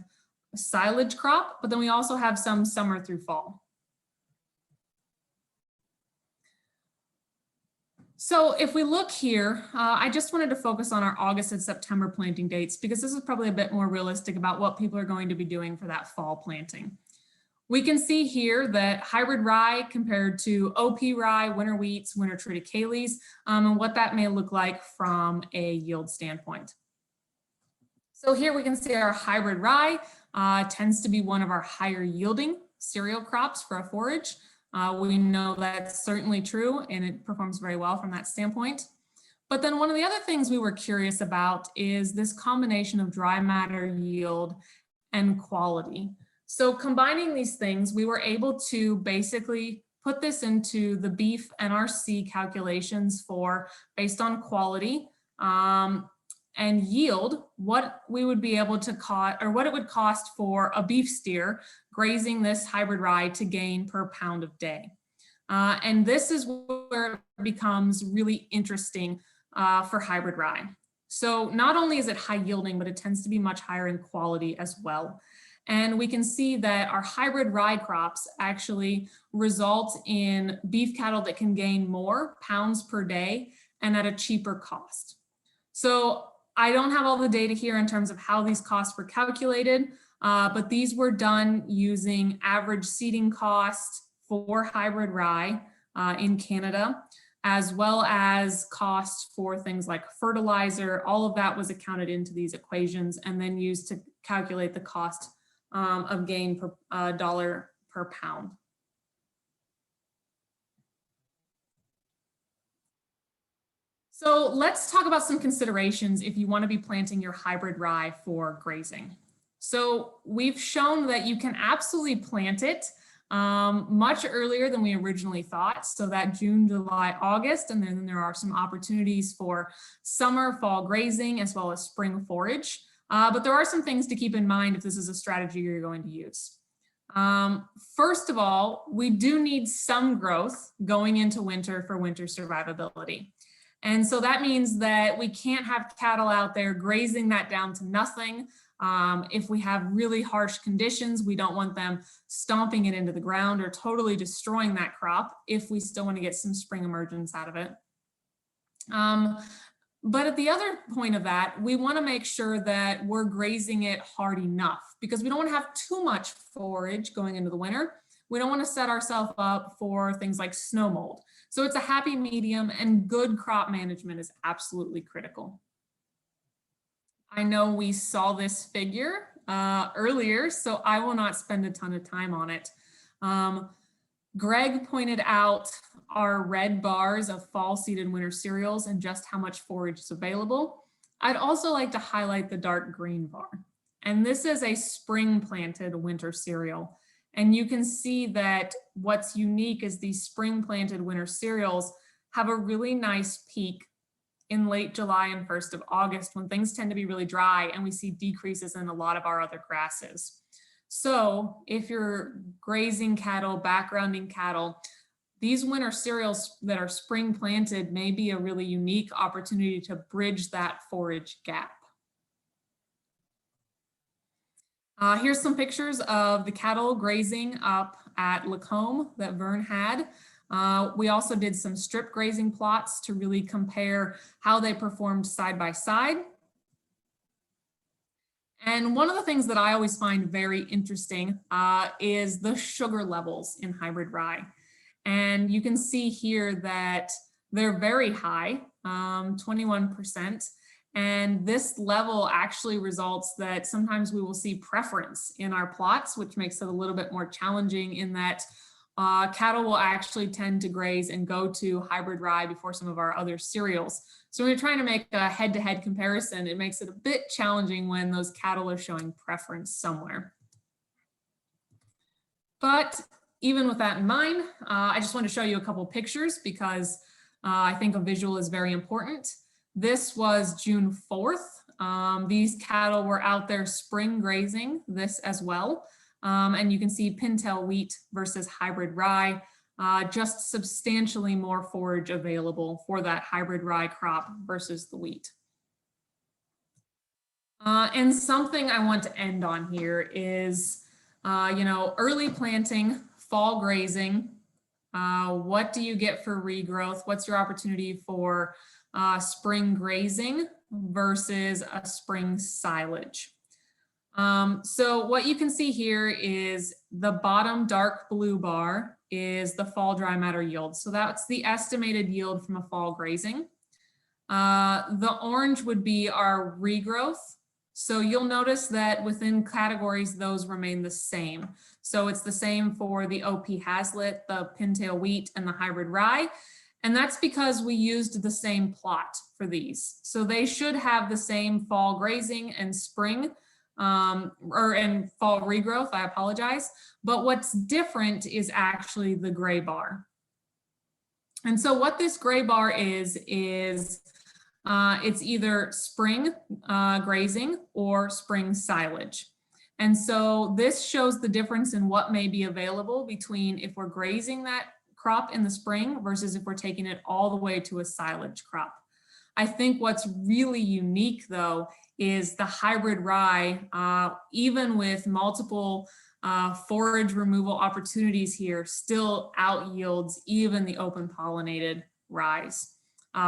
Speaker 2: silage crop, but then we also have some summer through fall. So if we look here, I just wanted to focus on our August and September planting dates because this is probably a bit more realistic about what people are going to be doing for that fall planting. We can see here that hybrid rye compared to OP rye, winter wheats, winter triticales, and what that may look like from a yield standpoint. So here we can see our hybrid rye tends to be one of our higher yielding cereal crops for a forage. We know that's certainly true, and it performs very well from that standpoint. But then one of the other things we were curious about is this combination of dry matter yield and quality. So combining these things, we were able to basically put this into the beef NRC calculations for based on quality and yield, what we would be able to cost, or what it would cost for a beef steer grazing this hybrid rye to gain per pound of day. And this is where it becomes really interesting for hybrid rye. So not only is it high yielding, but it tends to be much higher in quality as well. And we can see that our hybrid rye crops actually result in beef cattle that can gain more pounds per day and at a cheaper cost. So I don't have all the data here in terms of how these costs were calculated, but these were done using average seeding cost for hybrid rye in Canada, as well as cost for things like fertilizer. All of that was accounted into these equations and then used to calculate the cost of gain per dollar per pound. So let's talk about some considerations if you want to be planting your hybrid rye for grazing. So we've shown that you can absolutely plant it much earlier than we originally thought. So that June, July, August, and then there are some opportunities for summer, fall grazing, as well as spring forage. But there are some things to keep in mind if this is a strategy you're going to use. First of all, we do need some growth going into winter for winter survivability. And so that means that we can't have cattle out there grazing that down to nothing. If we have really harsh conditions, we don't want them stomping it into the ground or totally destroying that crop if we still want to get some spring emergence out of it. But at the other point of that, we want to make sure that we're grazing it hard enough because we don't want to have too much forage going into the winter. We don't want to set ourselves up for things like snow mold. So it's a happy medium, and good crop management is absolutely critical. I know we saw this figure earlier, so I will not spend a ton of time on it. Greg pointed out our red bars of fall seeded winter cereals and just how much forage is available. I'd also like to highlight the dark green bar. And this is a spring planted winter cereal. And you can see that what's unique is these spring planted winter cereals have a really nice peak in late July and 1st of August when things tend to be really dry and we see decreases in a lot of our other grasses. So if you're grazing cattle, backgrounding cattle, these winter cereals that are spring planted may be a really unique opportunity to bridge that forage gap. Here's some pictures of the cattle grazing up at Lacombe that Vern had. We also did some strip grazing plots to really compare how they performed side by side. And one of the things that I always find very interesting is the sugar levels in hybrid rye. And you can see here that they're very high, 21%. And this level actually results that sometimes we will see preference in our plots, which makes it a little bit more challenging in that cattle will actually tend to graze and go to hybrid rye before some of our other cereals. So when you're trying to make a head-to-head comparison, it makes it a bit challenging when those cattle are showing preference somewhere. But even with that in mind, I just want to show you a couple pictures because I think a visual is very important. This was June 4th. These cattle were out there spring grazing this as well. And you can see pintail wheat versus hybrid rye, just substantially more forage available for that hybrid rye crop versus the wheat. And something I want to end on here is, early planting, fall grazing. What do you get for regrowth? What's your opportunity for spring grazing versus a spring silage? So what you can see here is the bottom dark blue bar is the fall dry matter yield. So that's the estimated yield from a fall grazing. The orange would be our regrowth. So you'll notice that within categories, those remain the same. So it's the same for the OP Hazlitt, the pintail wheat, and the hybrid rye. And that's because we used the same plot for these. So they should have the same fall grazing and spring, and fall regrowth, I apologize. But what's different is actually the gray bar. And so what this gray bar is it's either spring grazing or spring silage. And so this shows the difference in what may be available between if we're grazing that crop in the spring versus if we're taking it all the way to a silage crop. I think what's really unique though is the hybrid rye, even with multiple forage removal opportunities here, still out yields even the open pollinated ryes.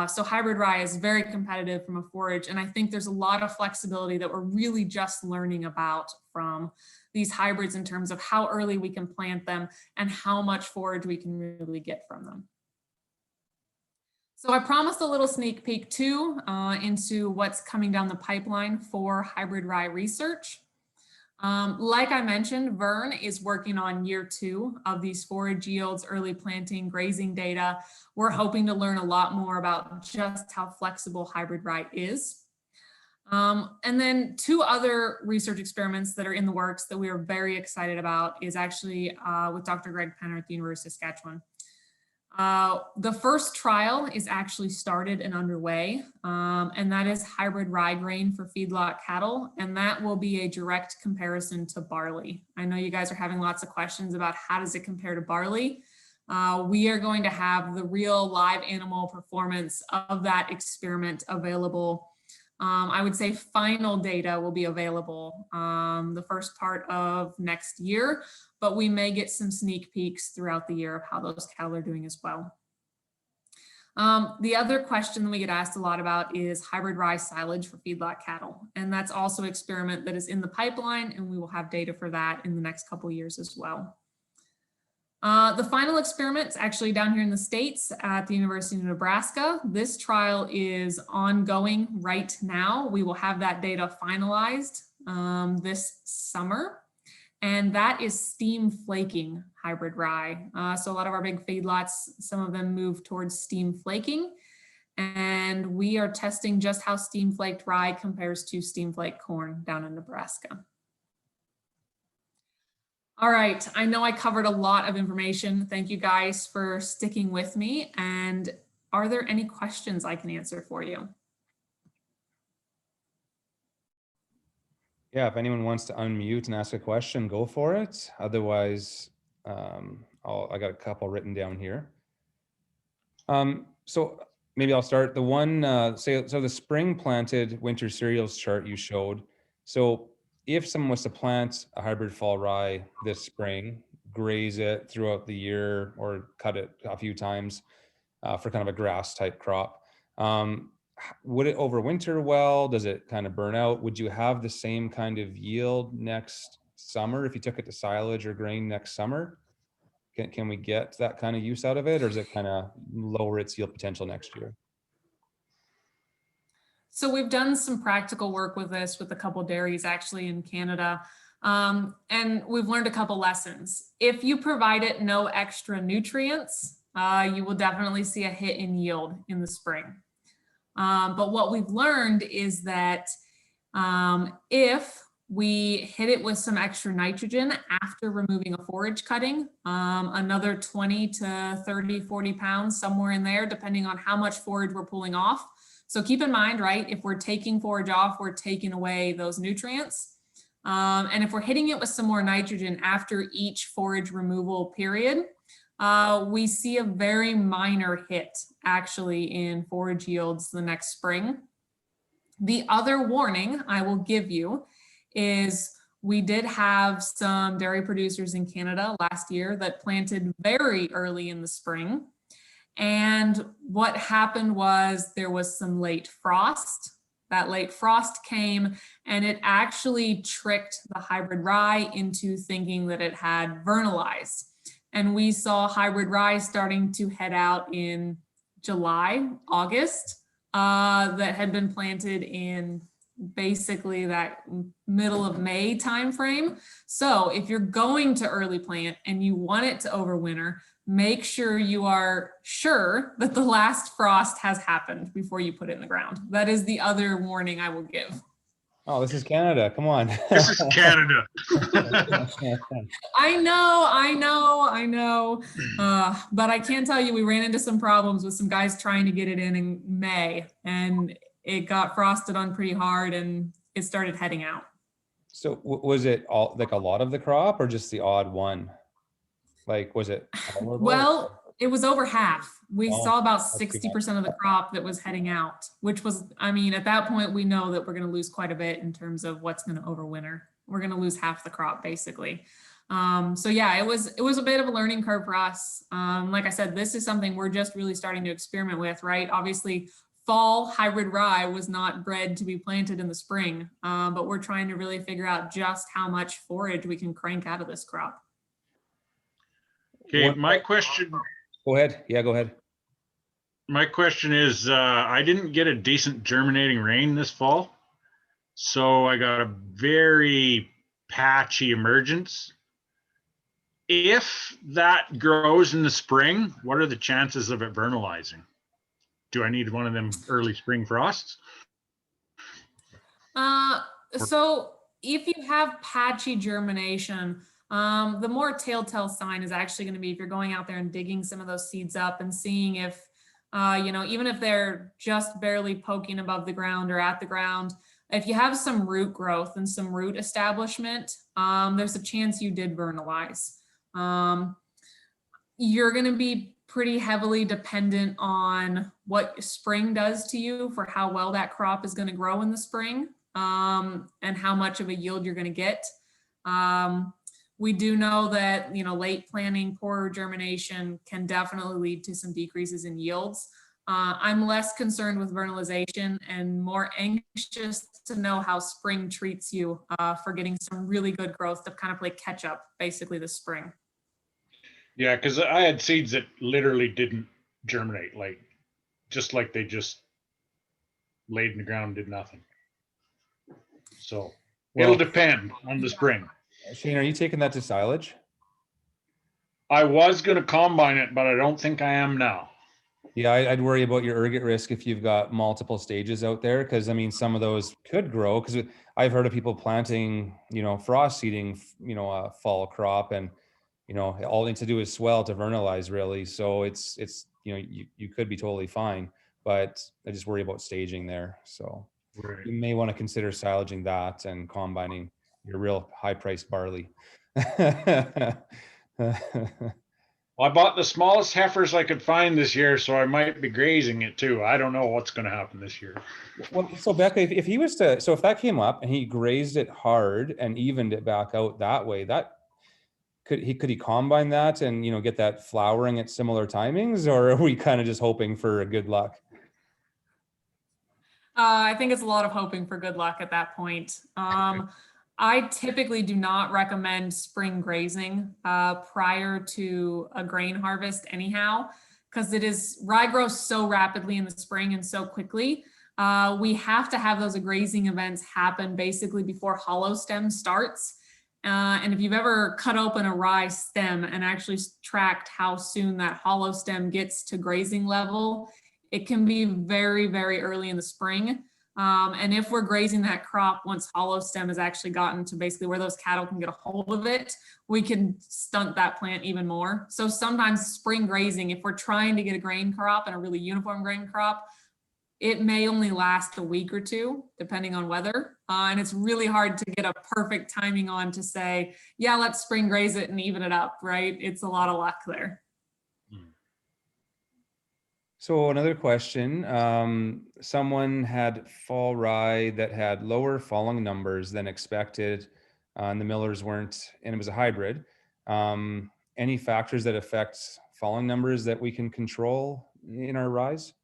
Speaker 2: So hybrid rye is very competitive from a forage, and I think there's a lot of flexibility that we're really just learning about from these hybrids in terms of how early we can plant them and how much forage we can really get from them. So I promised a little sneak peek too into what's coming down the pipeline for hybrid rye research. Like I mentioned, Vern is working on year 2 of these forage yields, early planting, grazing data. We're hoping to learn a lot more about just how flexible hybrid rye is. And then 2 other research experiments that are in the works that we are very excited about is actually with Dr. Greg Penner at the University of Saskatchewan. The first trial is actually started and underway, and that is hybrid rye grain for feedlot cattle, and that will be a direct comparison to barley. I know you guys are having lots of questions about how does it compare to barley. We are going to have the real live animal performance of that experiment available. I would say final data will be available the first part of next year, but we may get some sneak peeks throughout the year of how those cattle are doing as well. The other question that we get asked a lot about is hybrid rye silage for feedlot cattle. And that's also an experiment that is in the pipeline, and we will have data for that in the next couple of years as well. The final experiment is actually down here in the States at the University of Nebraska. This trial is ongoing right now. We will have that data finalized this summer. And that is steam flaking hybrid rye. So a lot of our big feedlots, some of them move towards steam flaking. And we are testing just how steam flaked rye compares to steam flaked corn down in Nebraska. All right, I know I covered a lot of information. Thank you guys for sticking with me. And are there any questions I can answer for you?
Speaker 1: Yeah, if anyone wants to unmute and ask a question, go for it. Otherwise, I got a couple written down here. So maybe I'll start. The one, so the spring planted winter cereals chart you showed. So if someone was to plant a hybrid fall rye this spring, graze it throughout the year or cut it a few times for kind of a grass type crop, would it overwinter well? Does it kind of burn out? Would you have the same kind of yield next summer if you took it to silage or grain next summer? Can we get that kind of use out of it, or does it kind of lower its yield potential next year?
Speaker 2: So we've done some practical work with this with a couple dairies actually in Canada. And we've learned a couple lessons. If you provide it no extra nutrients, you will definitely see a hit in yield in the spring. But what we've learned is that if we hit it with some extra nitrogen after removing a forage cutting, another 20 to 30, 40 pounds, somewhere in there, depending on how much forage we're pulling off. So keep in mind, right, if we're taking forage off, we're taking away those nutrients. And if we're hitting it with some more nitrogen after each forage removal period, we see a very minor hit actually in forage yields the next spring. The other warning I will give you is we did have some dairy producers in Canada last year that planted very early in the spring. And what happened was there was some late frost. That late frost came and it actually tricked the hybrid rye into thinking that it had vernalized. And we saw hybrid rye starting to head out in July, August, that had been planted in basically that middle of May timeframe. So if you're going to early plant and you want it to overwinter, make sure you are sure that the last frost has happened before you put it in the ground. That is the other warning I will give.
Speaker 1: Oh, this is Canada. Come on.
Speaker 3: This is Canada.
Speaker 2: I know. But I can tell you, we ran into some problems with some guys trying to get it in May, and it got frosted on pretty hard and it started heading out.
Speaker 1: So was it all like a lot of the crop or just the odd one? Like, was it?
Speaker 2: Well, it was over half. We saw about
Speaker 1: that's too
Speaker 2: 60% of the crop that was heading out, which was, I mean, at that point, we know that we're going to lose quite a bit in terms of what's going to overwinter. We're going to lose half the crop basically. So yeah, it was a bit of a learning curve for us. Like I said, this is something we're just really starting to experiment with, right? Obviously, fall hybrid rye was not bred to be planted in the spring, but we're trying to really figure out just how much forage we can crank out of this crop.
Speaker 3: Okay, my question.
Speaker 1: Go ahead. Yeah, go ahead.
Speaker 3: My question is, I didn't get a decent germinating rain this fall, so I got a very patchy emergence. If that grows in the spring, what are the chances of it vernalizing? Do I need one of them early spring frosts?
Speaker 2: So if you have patchy germination, the more telltale sign is actually going to be if you're going out there and digging some of those seeds up and seeing if, even if they're just barely poking above the ground or at the ground, if you have some root growth and some root establishment, there's a chance you did vernalize. You're going to be pretty heavily dependent on what spring does to you for how well that crop is going to grow in the spring, and how much of a yield you're going to get. We do know that, late planting, poorer germination can definitely lead to some decreases in yields. I'm less concerned with vernalization and more anxious to know how spring treats you for getting some really good growth to kind of play catch up basically this spring.
Speaker 3: Yeah, because I had seeds that literally didn't germinate, just like they just laid in the ground and did nothing. So it'll depend on the spring.
Speaker 1: Shane, are you taking that to silage?
Speaker 3: I was going to combine it, but I don't think I am now.
Speaker 1: Yeah, I'd worry about your ergot risk if you've got multiple stages out there, because I mean, some of those could grow. Because I've heard of people planting, frost seeding, a fall crop, and all they need to do is swell to vernalize, really. So it's you could be totally fine, but I just worry about staging there. So you may want to consider silaging that and combining your real high-priced barley.
Speaker 3: Well, I bought the smallest heifers I could find this year, so I might be grazing it too. I don't know what's going to happen this year.
Speaker 1: Well, so Becca, if he was to, so if that came up and he grazed it hard and evened it back out that way, that could he combine that and get that flowering at similar timings, or are we kind of just hoping for a good luck?
Speaker 2: I think it's a lot of hoping for good luck at that point. I typically do not recommend spring grazing prior to a grain harvest anyhow, because rye grows so rapidly in the spring and so quickly. We have to have those grazing events happen basically before hollow stem starts. And if you've ever cut open a rye stem and actually tracked how soon that hollow stem gets to grazing level, it can be very, very early in the spring. And if we're grazing that crop, once hollow stem has actually gotten to basically where those cattle can get a hold of it, we can stunt that plant even more. So sometimes spring grazing, if we're trying to get a grain crop and a really uniform grain crop, it may only last a week or two, depending on weather. And it's really hard to get a perfect timing on to say, yeah, let's spring graze it and even it up, right? It's a lot of luck there.
Speaker 1: So another question, someone had fall rye that had lower falling numbers than expected, and the millers weren't, and it was a hybrid. Any factors that affect falling numbers that we can control in our ryes?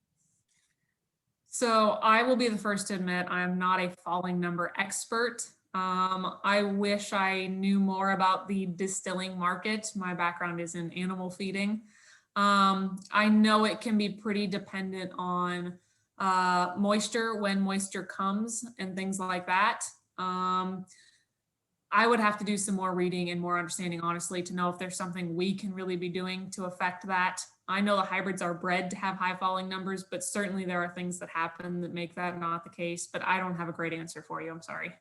Speaker 2: So I will be the first to admit I am not a falling number expert. I wish I knew more about the distilling market. My background is in animal feeding. I know it can be pretty dependent on moisture when moisture comes and things like that. I would have to do some more reading and more understanding, honestly, to know if there's something we can really be doing to affect that. I know the hybrids are bred to have high falling numbers, but certainly there are things that happen that make that not the case. But I don't have a great answer for you. I'm sorry.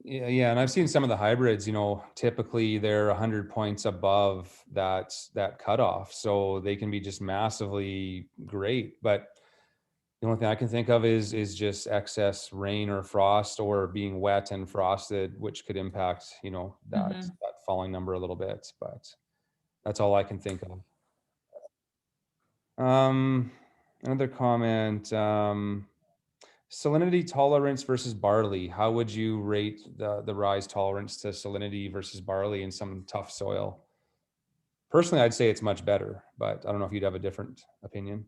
Speaker 1: Yeah, and I've seen some of the hybrids, typically they're 100 points above that cutoff, so they can be just massively great. But the only thing I can think of is just excess rain or frost, or being wet and frosted, which could impact, that falling number a little bit. But that's all I can think of. Another comment. Salinity tolerance versus barley. How would you rate the rye's tolerance to salinity versus barley in some tough soil? Personally, I'd say it's much better, but I don't know if you'd have a different opinion.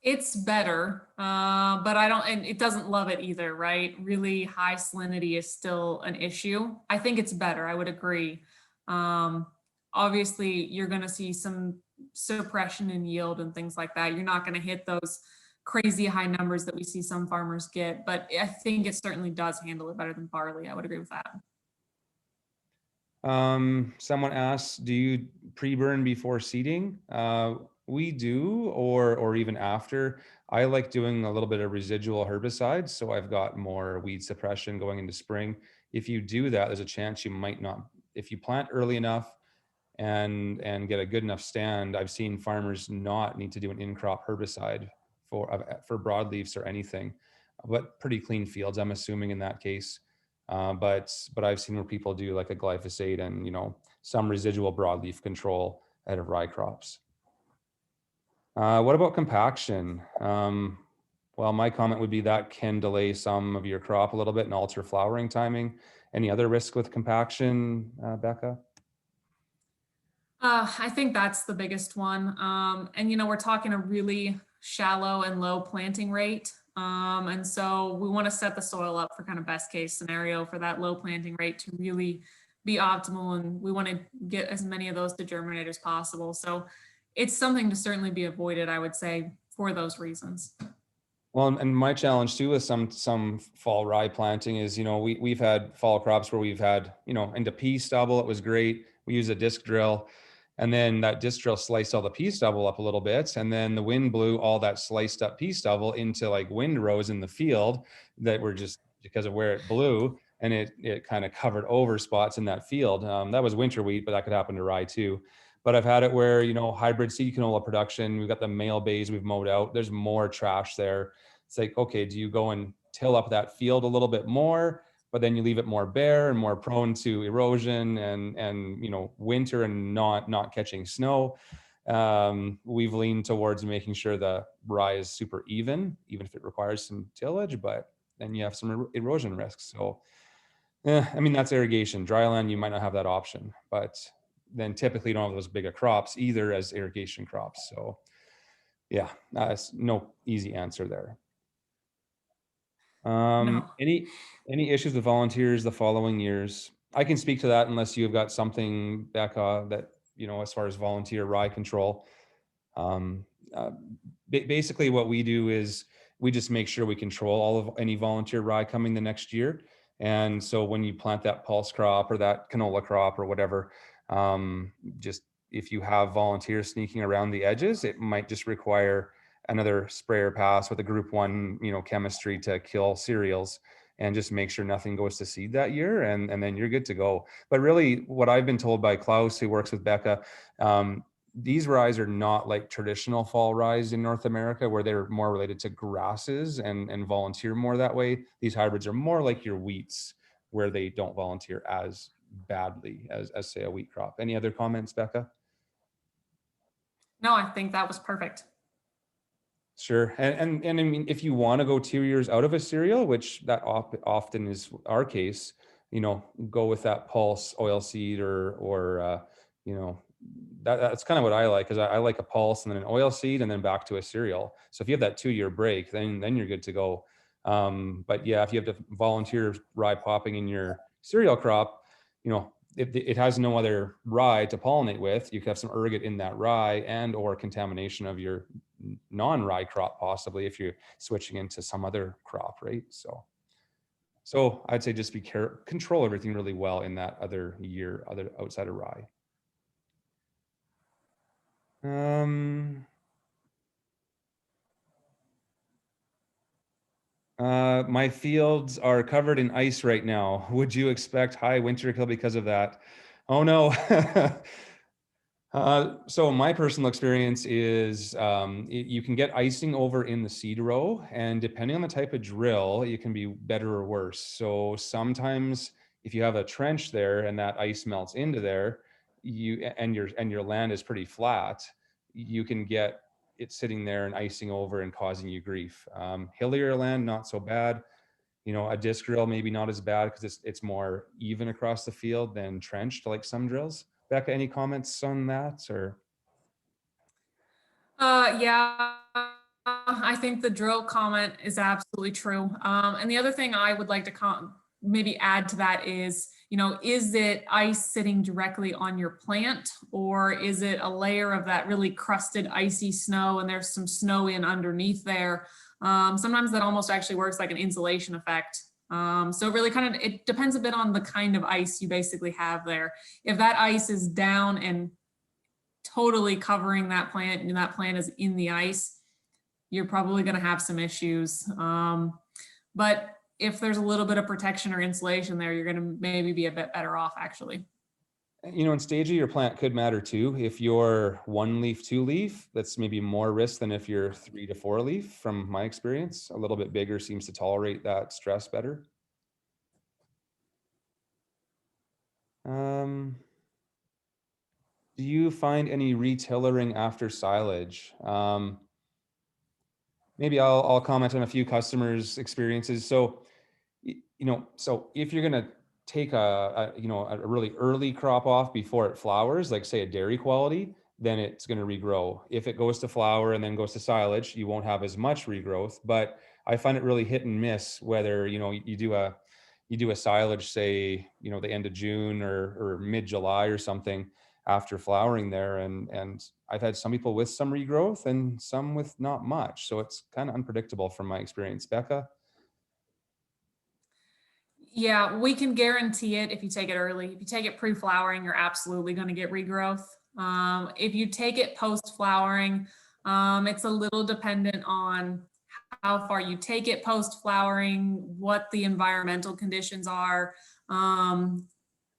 Speaker 2: It's better, but I don't, and it doesn't love it either, right? Really high salinity is still an issue. I think it's better. I would agree. Obviously, you're going to see some suppression in yield and things like that. You're not going to hit those crazy high numbers that we see some farmers get, but I think it certainly does handle it better than barley. I would agree with that.
Speaker 1: Someone asks, do you pre-burn before seeding? We do, or even after. I like doing a little bit of residual herbicides, so I've got more weed suppression going into spring. If you do that, there's a chance you might not, if you plant early enough and get a good enough stand, I've seen farmers not need to do an in-crop herbicide for broadleafs or anything, but pretty clean fields, I'm assuming in that case. But I've seen where people do like a glyphosate and some residual broadleaf control out of rye crops. What about compaction? Well, my comment would be that can delay some of your crop a little bit and alter flowering timing. Any other risk with compaction, Becca?
Speaker 2: I think that's the biggest one. And we're talking a really shallow and low planting rate. And so we want to set the soil up for kind of best case scenario for that low planting rate to really be optimal. And we want to get as many of those to germinate as possible. So it's something to certainly be avoided, I would say, for those reasons.
Speaker 1: Well, and my challenge too with some fall rye planting is, we've had fall crops where we've had, into pea stubble, it was great. We use a disc drill, and then that disc drill sliced all the pea stubble up a little bit, and then the wind blew all that sliced up pea stubble into like windrows in the field that were just because of where it blew, and it kind of covered over spots in that field. That was winter wheat, but that could happen to rye too. But I've had it where, hybrid seed canola production, we've got the male bays we've mowed out. There's more trash there. It's like, okay, do you go and till up that field a little bit more, but then you leave it more bare and more prone to erosion and winter and not catching snow? We've leaned towards making sure the rye is super even if it requires some tillage, but then you have some erosion risks. So, that's irrigation. Dry land, you might not have that option, but then typically you don't have those bigger crops either as irrigation crops. So yeah, that's no easy answer there.
Speaker 2: No.
Speaker 1: Any issues with volunteers the following years? I can speak to that unless you've got something, Becca, that, as far as volunteer rye control. Basically what we do is we just make sure we control all of any volunteer rye coming the next year. And so when you plant that pulse crop or that canola crop or whatever, just if you have volunteers sneaking around the edges, it might just require another sprayer pass with a group 1, chemistry to kill cereals and just make sure nothing goes to seed that year. And then you're good to go. But really what I've been told by Klaus, who works with Becca, these ryes are not like traditional fall ryes in North America where they're more related to grasses and volunteer more that way. These hybrids are more like your wheats where they don't volunteer as badly as say a wheat crop. Any other comments, Becca?
Speaker 2: No, I think that was perfect.
Speaker 1: Sure. And I mean, if you want to go 2 years out of a cereal, which that often is our case, go with that pulse oil seed or that's kind of what I like, because I like a pulse and then an oil seed and then back to a cereal. So if you have that 2-year break, then you're good to go. But yeah, if you have to volunteer rye popping in your cereal crop, it has no other rye to pollinate with, you could have some ergot in that rye and or contamination of your non-rye crop, possibly if you're switching into some other crop, right? So I'd say just be careful, control everything really well in that other year, other outside of rye. My fields are covered in ice right now. Would you expect high winter kill because of that? Oh no. So my personal experience is you can get icing over in the seed row, and depending on the type of drill, it can be better or worse. So sometimes if you have a trench there and that ice melts into there, and your land is pretty flat, you can get it sitting there and icing over and causing you grief. Hillier land, not so bad. You know, a disc drill maybe not as bad because it's more even across the field than trenched like some drills. Becca, any comments on that or?
Speaker 2: Yeah, I think the drill comment is absolutely true. And the other thing I would like to maybe add to that is, you know, is it ice sitting directly on your plant, or is it a layer of that really crusted icy snow and there's some snow in underneath there? Sometimes that almost actually works like an insulation effect. So really it depends a bit on the kind of ice you basically have there. If that ice is down and totally covering that plant and that plant is in the ice, you're probably going to have some issues. But if there's a little bit of protection or insulation there, you're going to maybe be a bit better off actually.
Speaker 1: You know, in stage of your plant could matter too. If you're 1 leaf, 2 leaf, that's maybe more risk than if you're 3 to 4 leaf from my experience. A little bit bigger seems to tolerate that stress better. Do you find any retillering after silage? Maybe I'll comment on a few customers' experiences. So, you know, so if you're going to take a really early crop off before it flowers, like say a dairy quality, then it's going to regrow. If it goes to flower and then goes to silage, you won't have as much regrowth. But I find it really hit and miss whether, you know, you do a silage, say, you know, the end of June or mid-July or something after flowering there. And I've had some people with some regrowth and some with not much. So it's kind of unpredictable from my experience. Becca?
Speaker 2: Yeah, we can guarantee it if you take it early. If you take it pre-flowering, you're absolutely going to get regrowth. If you take it post-flowering, it's a little dependent on how far you take it post-flowering, what the environmental conditions are.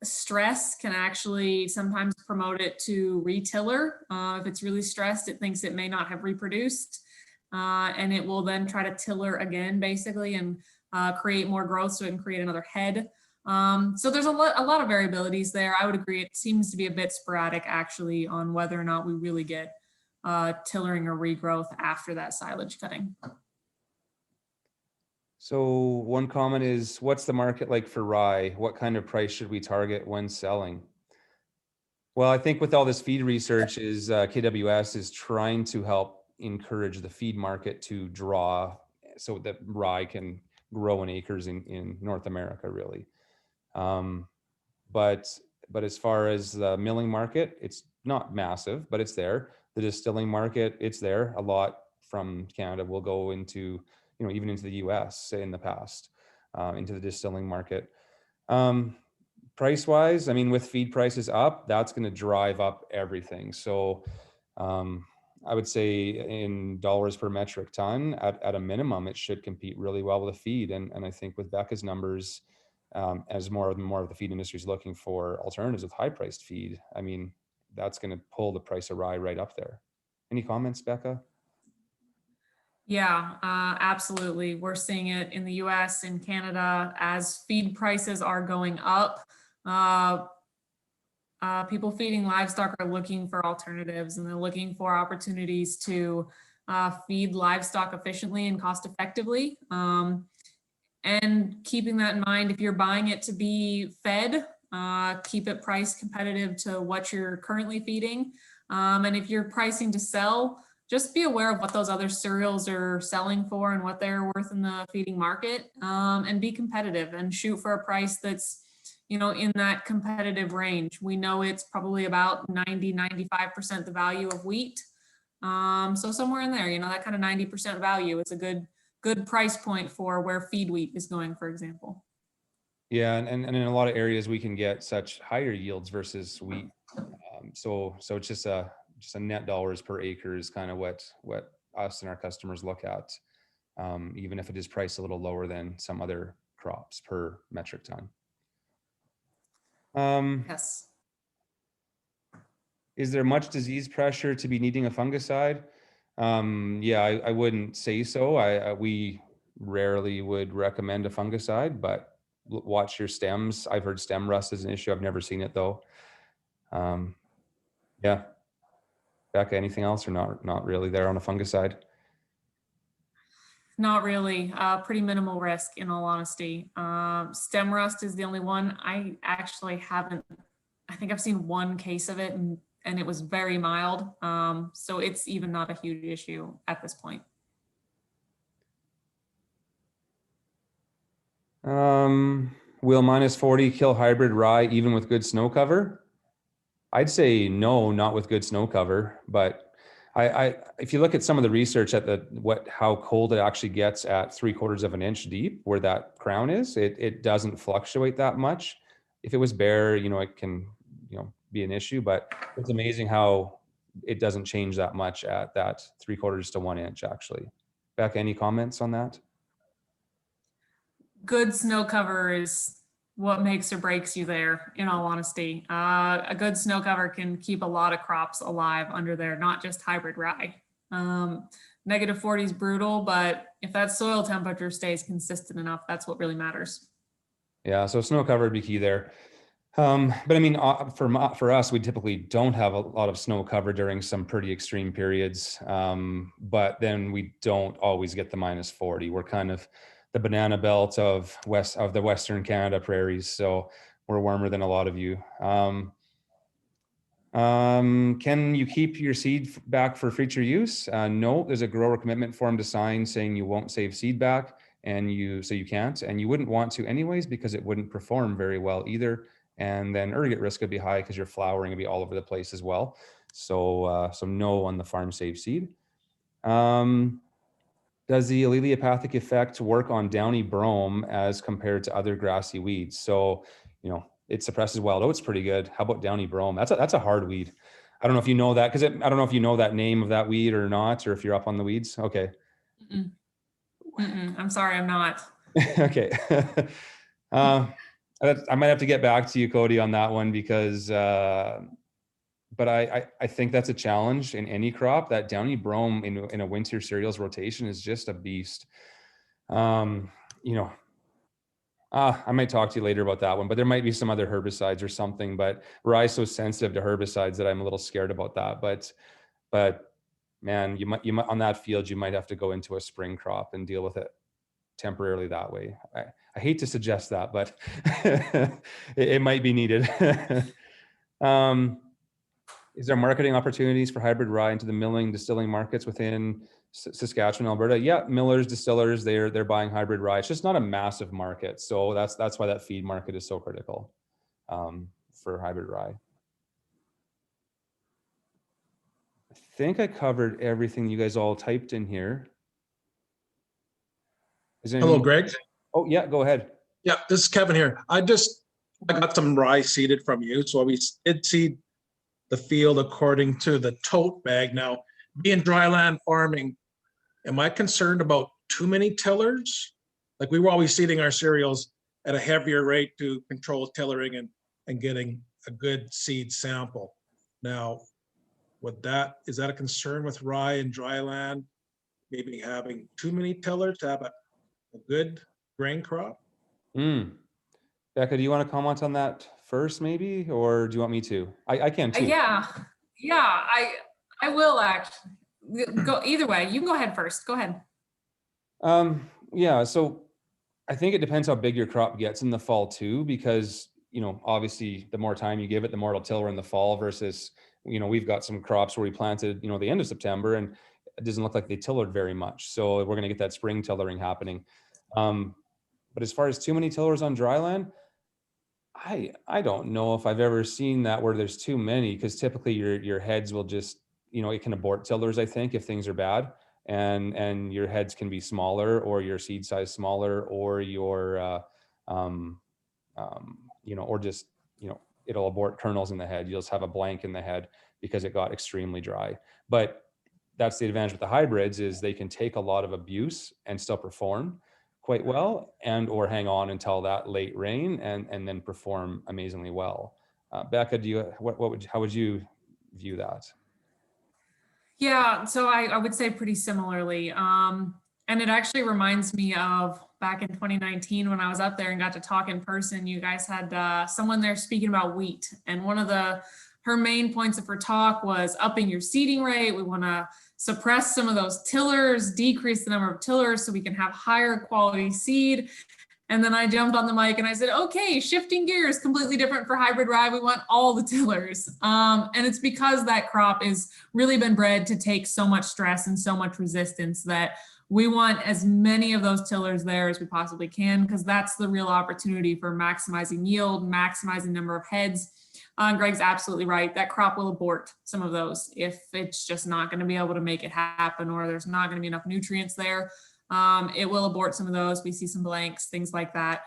Speaker 2: Stress can actually sometimes promote it to retiller. If it's really stressed, it thinks it may not have reproduced, and it will then try to tiller again, basically, and create more growth so it can create another head. So there's a lot of variabilities there. I would agree. It seems to be a bit sporadic actually on whether or not we really get tillering or regrowth after that silage cutting.
Speaker 1: So one comment is, what's the market like for rye? What kind of price should we target when selling? Well, I think with all this feed research is KWS is trying to help encourage the feed market to draw so that rye can grow in acres in North America, really. But as far as the milling market, it's not massive, but it's there. The distilling market, it's there. A lot from Canada will go into, you know, even into the US in the past, into the distilling market. Price wise, I mean, with feed prices up, that's going to drive up everything. So I would say in dollars per metric ton, at a minimum, it should compete really well with the feed. And I think with Becca's numbers, as more of the feed industry is looking for alternatives with high priced feed, I mean, that's going to pull the price of rye right up there. Any comments, Becca?
Speaker 2: Yeah, absolutely. We're seeing it in the US and Canada as feed prices are going up. People feeding livestock are looking for alternatives, and they're looking for opportunities to feed livestock efficiently and cost effectively. And keeping that in mind, if you're buying it to be fed, keep it price competitive to what you're currently feeding. And if you're pricing to sell, just be aware of what those other cereals are selling for and what they're worth in the feeding market, and be competitive and shoot for a price that's, in that competitive range. We know it's probably about 90-95% the value of wheat. So somewhere in there, that kind of 90% value, it's a good price point for where feed wheat is going, for example.
Speaker 1: Yeah, and in a lot of areas we can get such higher yields versus wheat. So it's just a net dollars per acre is kind of what us and our customers look at, even if it is priced a little lower than some other crops per metric ton.
Speaker 2: Yes.
Speaker 1: Is there much disease pressure to be needing a fungicide? Yeah, I wouldn't say so. We rarely would recommend a fungicide, but watch your stems. I've heard stem rust is an issue. I've never seen it though. Yeah. Becca, anything else or not really there on a fungicide?
Speaker 2: Not really. Pretty minimal risk, in all honesty. Stem rust is the only one. I actually haven't. I think I've seen one case of it, and it was very mild. So it's even not a huge issue at this point.
Speaker 1: Will -40 kill hybrid rye even with good snow cover? I'd say no, not with good snow cover, but if you look at some of the research at how cold it actually gets at 3/4 of an inch deep, where that crown is, it doesn't fluctuate that much. If it was bare, it can, be an issue, but it's amazing how it doesn't change that much at that 3/4 to 1 inch actually. Becca, any comments on that?
Speaker 2: Good snow cover is what makes or breaks you there, in all honesty. A good snow cover can keep a lot of crops alive under there, not just hybrid rye. -40 is brutal, but if that soil temperature stays consistent enough, that's what really matters.
Speaker 1: Yeah, so snow cover would be key there. But I mean, for us, we typically don't have a lot of snow cover during some pretty extreme periods. But then we don't always get the -40. We're kind of the banana belt of the Western Canada prairies, so we're warmer than a lot of you. Can you keep your seed back for future use? No, there's a grower commitment form to sign saying you won't save seed back, so you can't, and you wouldn't want to anyways because it wouldn't perform very well either. And then ergot risk would be high because your flowering would be all over the place as well. So no on the farm safe seed. Does the allelopathic effect work on Downy Brome as compared to other grassy weeds? So, it suppresses wild oats pretty good. How about Downy Brome? That's a hard weed. I don't know if you know that, because I don't know if you know that name of that weed or not, or if you're up on the weeds. Okay.
Speaker 2: I'm sorry, I'm not.
Speaker 1: Okay. I might have to get back to you, Cody, on that one because, but I think that's a challenge in any crop. That Downy Brome in a winter cereals rotation is just a beast. I might talk to you later about that one, but there might be some other herbicides or something. But rye's so sensitive to herbicides that I'm a little scared about that. But man, you might on that field you might have to go into a spring crop and deal with it temporarily that way. I hate to suggest that, but it might be needed. Is there marketing opportunities for hybrid rye into the milling, distilling markets within Saskatchewan, Alberta? Yeah, millers, distillers, they're buying hybrid rye. It's just not a massive market, so that's why that feed market is so critical for hybrid rye. I think I covered everything you guys all typed in here.
Speaker 4: Hello, Greg.
Speaker 1: Oh yeah, go ahead.
Speaker 4: Yeah, this is Kevin here. I got some rye seeded from you, so we did seed the field according to the tote bag. Now, being dryland farming, am I concerned about too many tillers? Like we were always seeding our cereals at a heavier rate to control tillering and getting a good seed sample. Now, is that a concern with rye and dryland? Maybe having too many tillers to have a good grain crop?
Speaker 1: Becca, do you want to comment on that first maybe, or do you want me to? I can too.
Speaker 2: Yeah, I will actually go either way. You can go ahead first. Go ahead.
Speaker 1: Yeah, so I think it depends how big your crop gets in the fall too, because obviously the more time you give it, the more it'll tiller in the fall versus, we've got some crops where we planted, the end of September and it doesn't look like they tillered very much. So we're going to get that spring tillering happening. But as far as too many tillers on dry land, I don't know if I've ever seen that where there's too many, because typically your heads will just, it can abort tillers, I think, if things are bad, and your heads can be smaller, or your seed size smaller, or your um, or just, it'll abort kernels in the head. You'll just have a blank in the head because it got extremely dry. But that's the advantage with the hybrids, is they can take a lot of abuse and still perform quite well, and or hang on until that late rain and then perform amazingly well. Becca, how would you view that?
Speaker 2: Yeah, so I would say pretty similarly. And it actually reminds me of back in 2019 when I was up there and got to talk in person. You guys had someone there speaking about wheat, and one of her main points of her talk was upping your seeding rate. We want to suppress some of those tillers, decrease the number of tillers so we can have higher quality seed. And then I jumped on the mic and I said, okay, shifting gears, completely different for hybrid rye. We want all the tillers. And it's because that crop has really been bred to take so much stress and so much resistance that we want as many of those tillers there as we possibly can, because that's the real opportunity for maximizing yield, maximizing number of heads. Greg's absolutely right. That crop will abort some of those if it's just not going to be able to make it happen, or there's not going to be enough nutrients there. It will abort some of those. We see some blanks, things like that.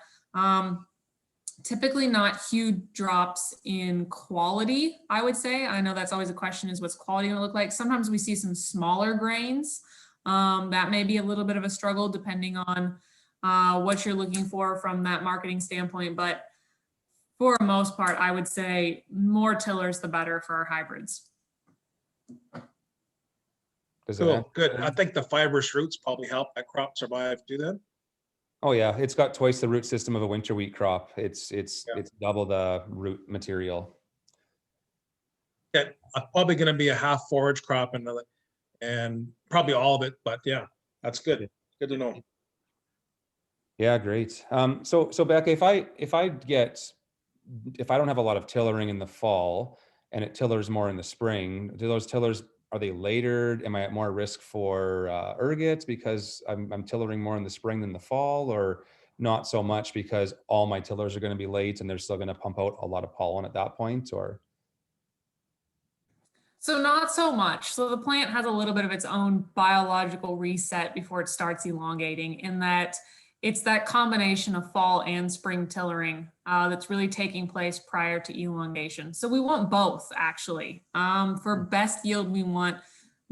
Speaker 2: Typically not huge drops in quality, I would say. I know that's always a question, is what's quality going to look like? Sometimes we see some smaller grains. That may be a little bit of a struggle depending on what you're looking for from that marketing standpoint. But for the most part, I would say more tillers, the better for our hybrids.
Speaker 4: Cool, good. I think the fibrous roots probably help that crop survive too then.
Speaker 1: Oh yeah, it's got twice the root system of a winter wheat crop. It's double the root material.
Speaker 4: Yeah, probably going to be a half forage crop and probably all of it, but yeah, that's good. Good to know.
Speaker 1: Yeah, great. So Becca, if I don't have a lot of tillering in the fall and it tillers more in the spring, do those tillers, are they later? Am I at more risk for ergots because I'm tillering more in the spring than the fall, or not so much because all my tillers are going to be late and they're still going to pump out a lot of pollen at that point? Or
Speaker 2: So not so much. So the plant has a little bit of its own biological reset before it starts elongating, in that it's that combination of fall and spring tillering that's really taking place prior to elongation. So we want both, actually. For best yield, we want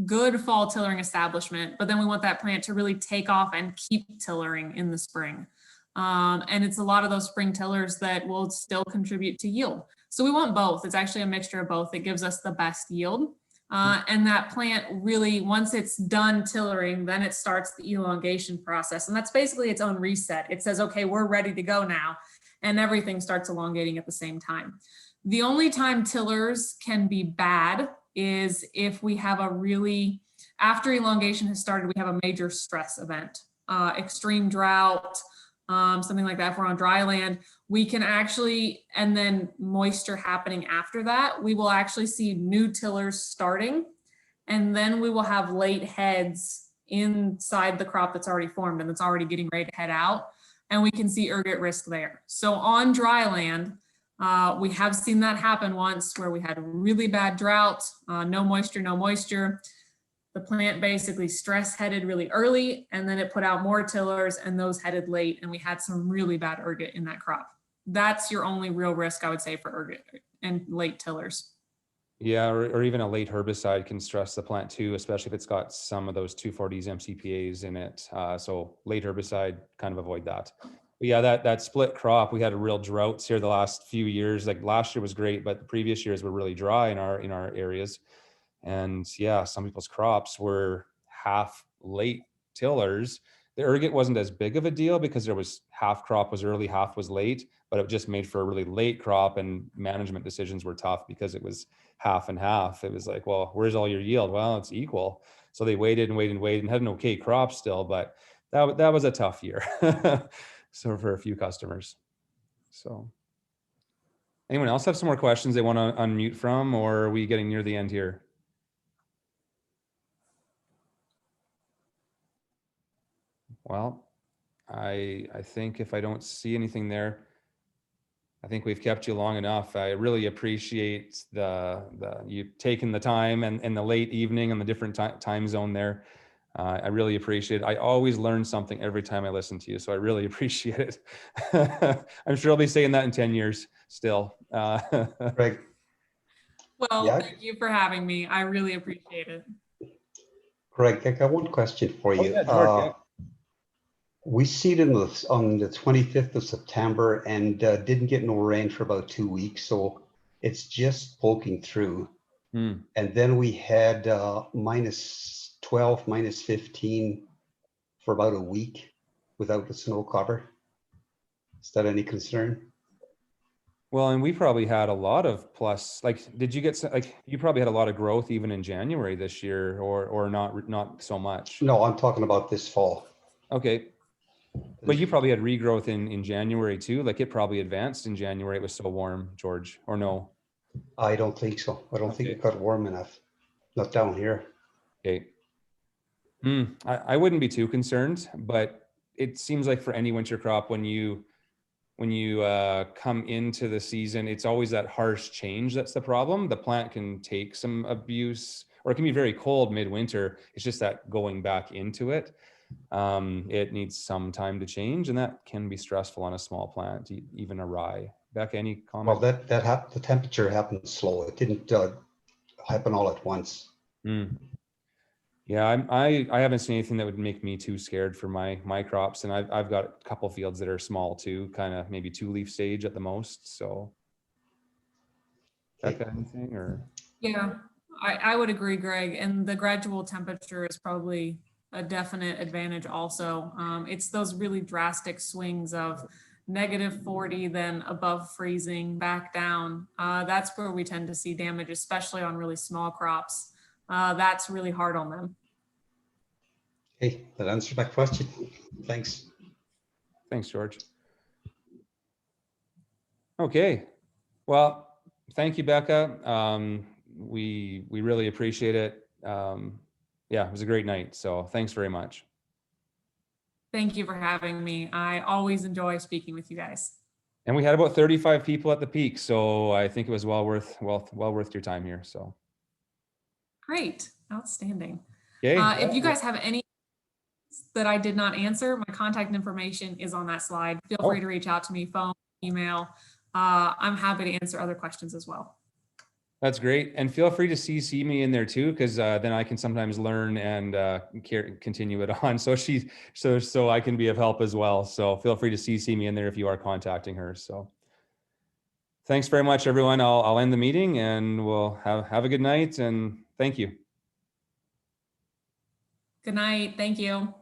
Speaker 2: good fall tillering establishment, but then we want that plant to really take off and keep tillering in the spring. And it's a lot of those spring tillers that will still contribute to yield. So we want both. It's actually a mixture of both that gives us the best yield. And that plant really, once it's done tillering, then it starts the elongation process. And that's basically its own reset. It says, okay, we're ready to go now. And everything starts elongating at the same time. The only time tillers can be bad is if we have after elongation has started, we have a major stress event, extreme drought, something like that. If we're on dry land, we can actually, and then moisture happening after that, we will actually see new tillers starting, and then we will have late heads inside the crop that's already formed and that's already getting ready to head out, and we can see ergot risk there. So on dry land, we have seen that happen once where we had really bad drought, no moisture. The plant basically stress headed really early, and then it put out more tillers and those headed late, and we had some really bad ergot in that crop. That's your only real risk, I would say, for ergot and late tillers.
Speaker 1: yeah, or even a late herbicide can stress the plant too, especially if it's got some of those 2,4-Ds MCPAs in it. So late herbicide, kind of avoid that. But yeah, that split crop, we had a real droughts here the last few years. Like last year was great, but the previous years were really dry in our areas. And yeah, some people's crops were half late tillers. The ergot wasn't as big of a deal because there was half crop was early, half was late, but it just made for a really late crop, and management decisions were tough because it was half and half. It was like, well, where's all your yield? Well, it's equal. So they waited and had an okay crop still, but that was a tough year. So for a few customers. So anyone else have some more questions they want to unmute from, or are we getting near the end here? Well, I think if I don't see anything there, I think we've kept you long enough. I really appreciate the you taking the time and the late evening and the different time zone there. I really appreciate it. I always learn something every time I listen to you, so I really appreciate it. I'm sure I'll be saying that in 10 years still.
Speaker 5: Greg,
Speaker 2: Well,
Speaker 5: Yeah.
Speaker 2: thank you for having me. I really appreciate it.
Speaker 5: Greg, I got one question for you.
Speaker 1: yeah, George, yeah.
Speaker 5: We seeded on the 25th of September and didn't get no rain for about 2 weeks, so it's just poking through.
Speaker 1: Hmm.
Speaker 5: And then we had -12, -15 for about a week without the snow cover. Is that any concern?
Speaker 1: Well, and we probably had a lot of plus, like, did you get, like, you probably had a lot of growth even in January this year, or not so much?
Speaker 5: No, I'm talking about this fall.
Speaker 1: Okay. But you probably had regrowth in January too. Like, it probably advanced in January. It was so warm, George, or no?
Speaker 5: I don't think so. I don't think
Speaker 1: Okay.
Speaker 5: it got warm enough. Not down here.
Speaker 1: Okay. I wouldn't be too concerned, but it seems like for any winter crop, when you come into the season, it's always that harsh change that's the problem. The plant can take some abuse, or it can be very cold midwinter. It's just that going back into it, it needs some time to change, and that can be stressful on a small plant, even a rye. Becca, any comment?
Speaker 5: Well, the temperature happened slow. It didn't happen all at once.
Speaker 1: Yeah, I haven't seen anything that would make me too scared for my crops, and I've got a couple fields that are small too, kind of maybe 2-leaf stage at the most. So,
Speaker 5: Okay.
Speaker 1: Becca, anything or?
Speaker 2: Yeah, I would agree, Greg. And the gradual temperature is probably a definite advantage also. It's those really drastic swings of -40, then above freezing, back down. That's where we tend to see damage, especially on really small crops. That's really hard on them.
Speaker 5: Okay, that answers my question. Thanks.
Speaker 1: Thanks, George. Okay, well, thank you, Becca. We really appreciate it. Yeah, it was a great night. So thanks very much.
Speaker 2: Thank you for having me. I always enjoy speaking with you guys.
Speaker 1: And we had about 35 people at the peak, so I think it was well worth your time here. So
Speaker 2: Great, outstanding.
Speaker 1: okay.
Speaker 2: If you guys have any that I did not answer, my contact information is on that slide. Feel free to reach out to me, phone, email. I'm happy to answer other questions as well.
Speaker 1: That's great. And feel free to CC me in there too, because then I can sometimes learn and continue it on. So I can be of help as well. So feel free to CC me in there if you are contacting her. So thanks very much, everyone. I'll end the meeting and we'll have a good night, and thank you.
Speaker 2: Good night. Thank you.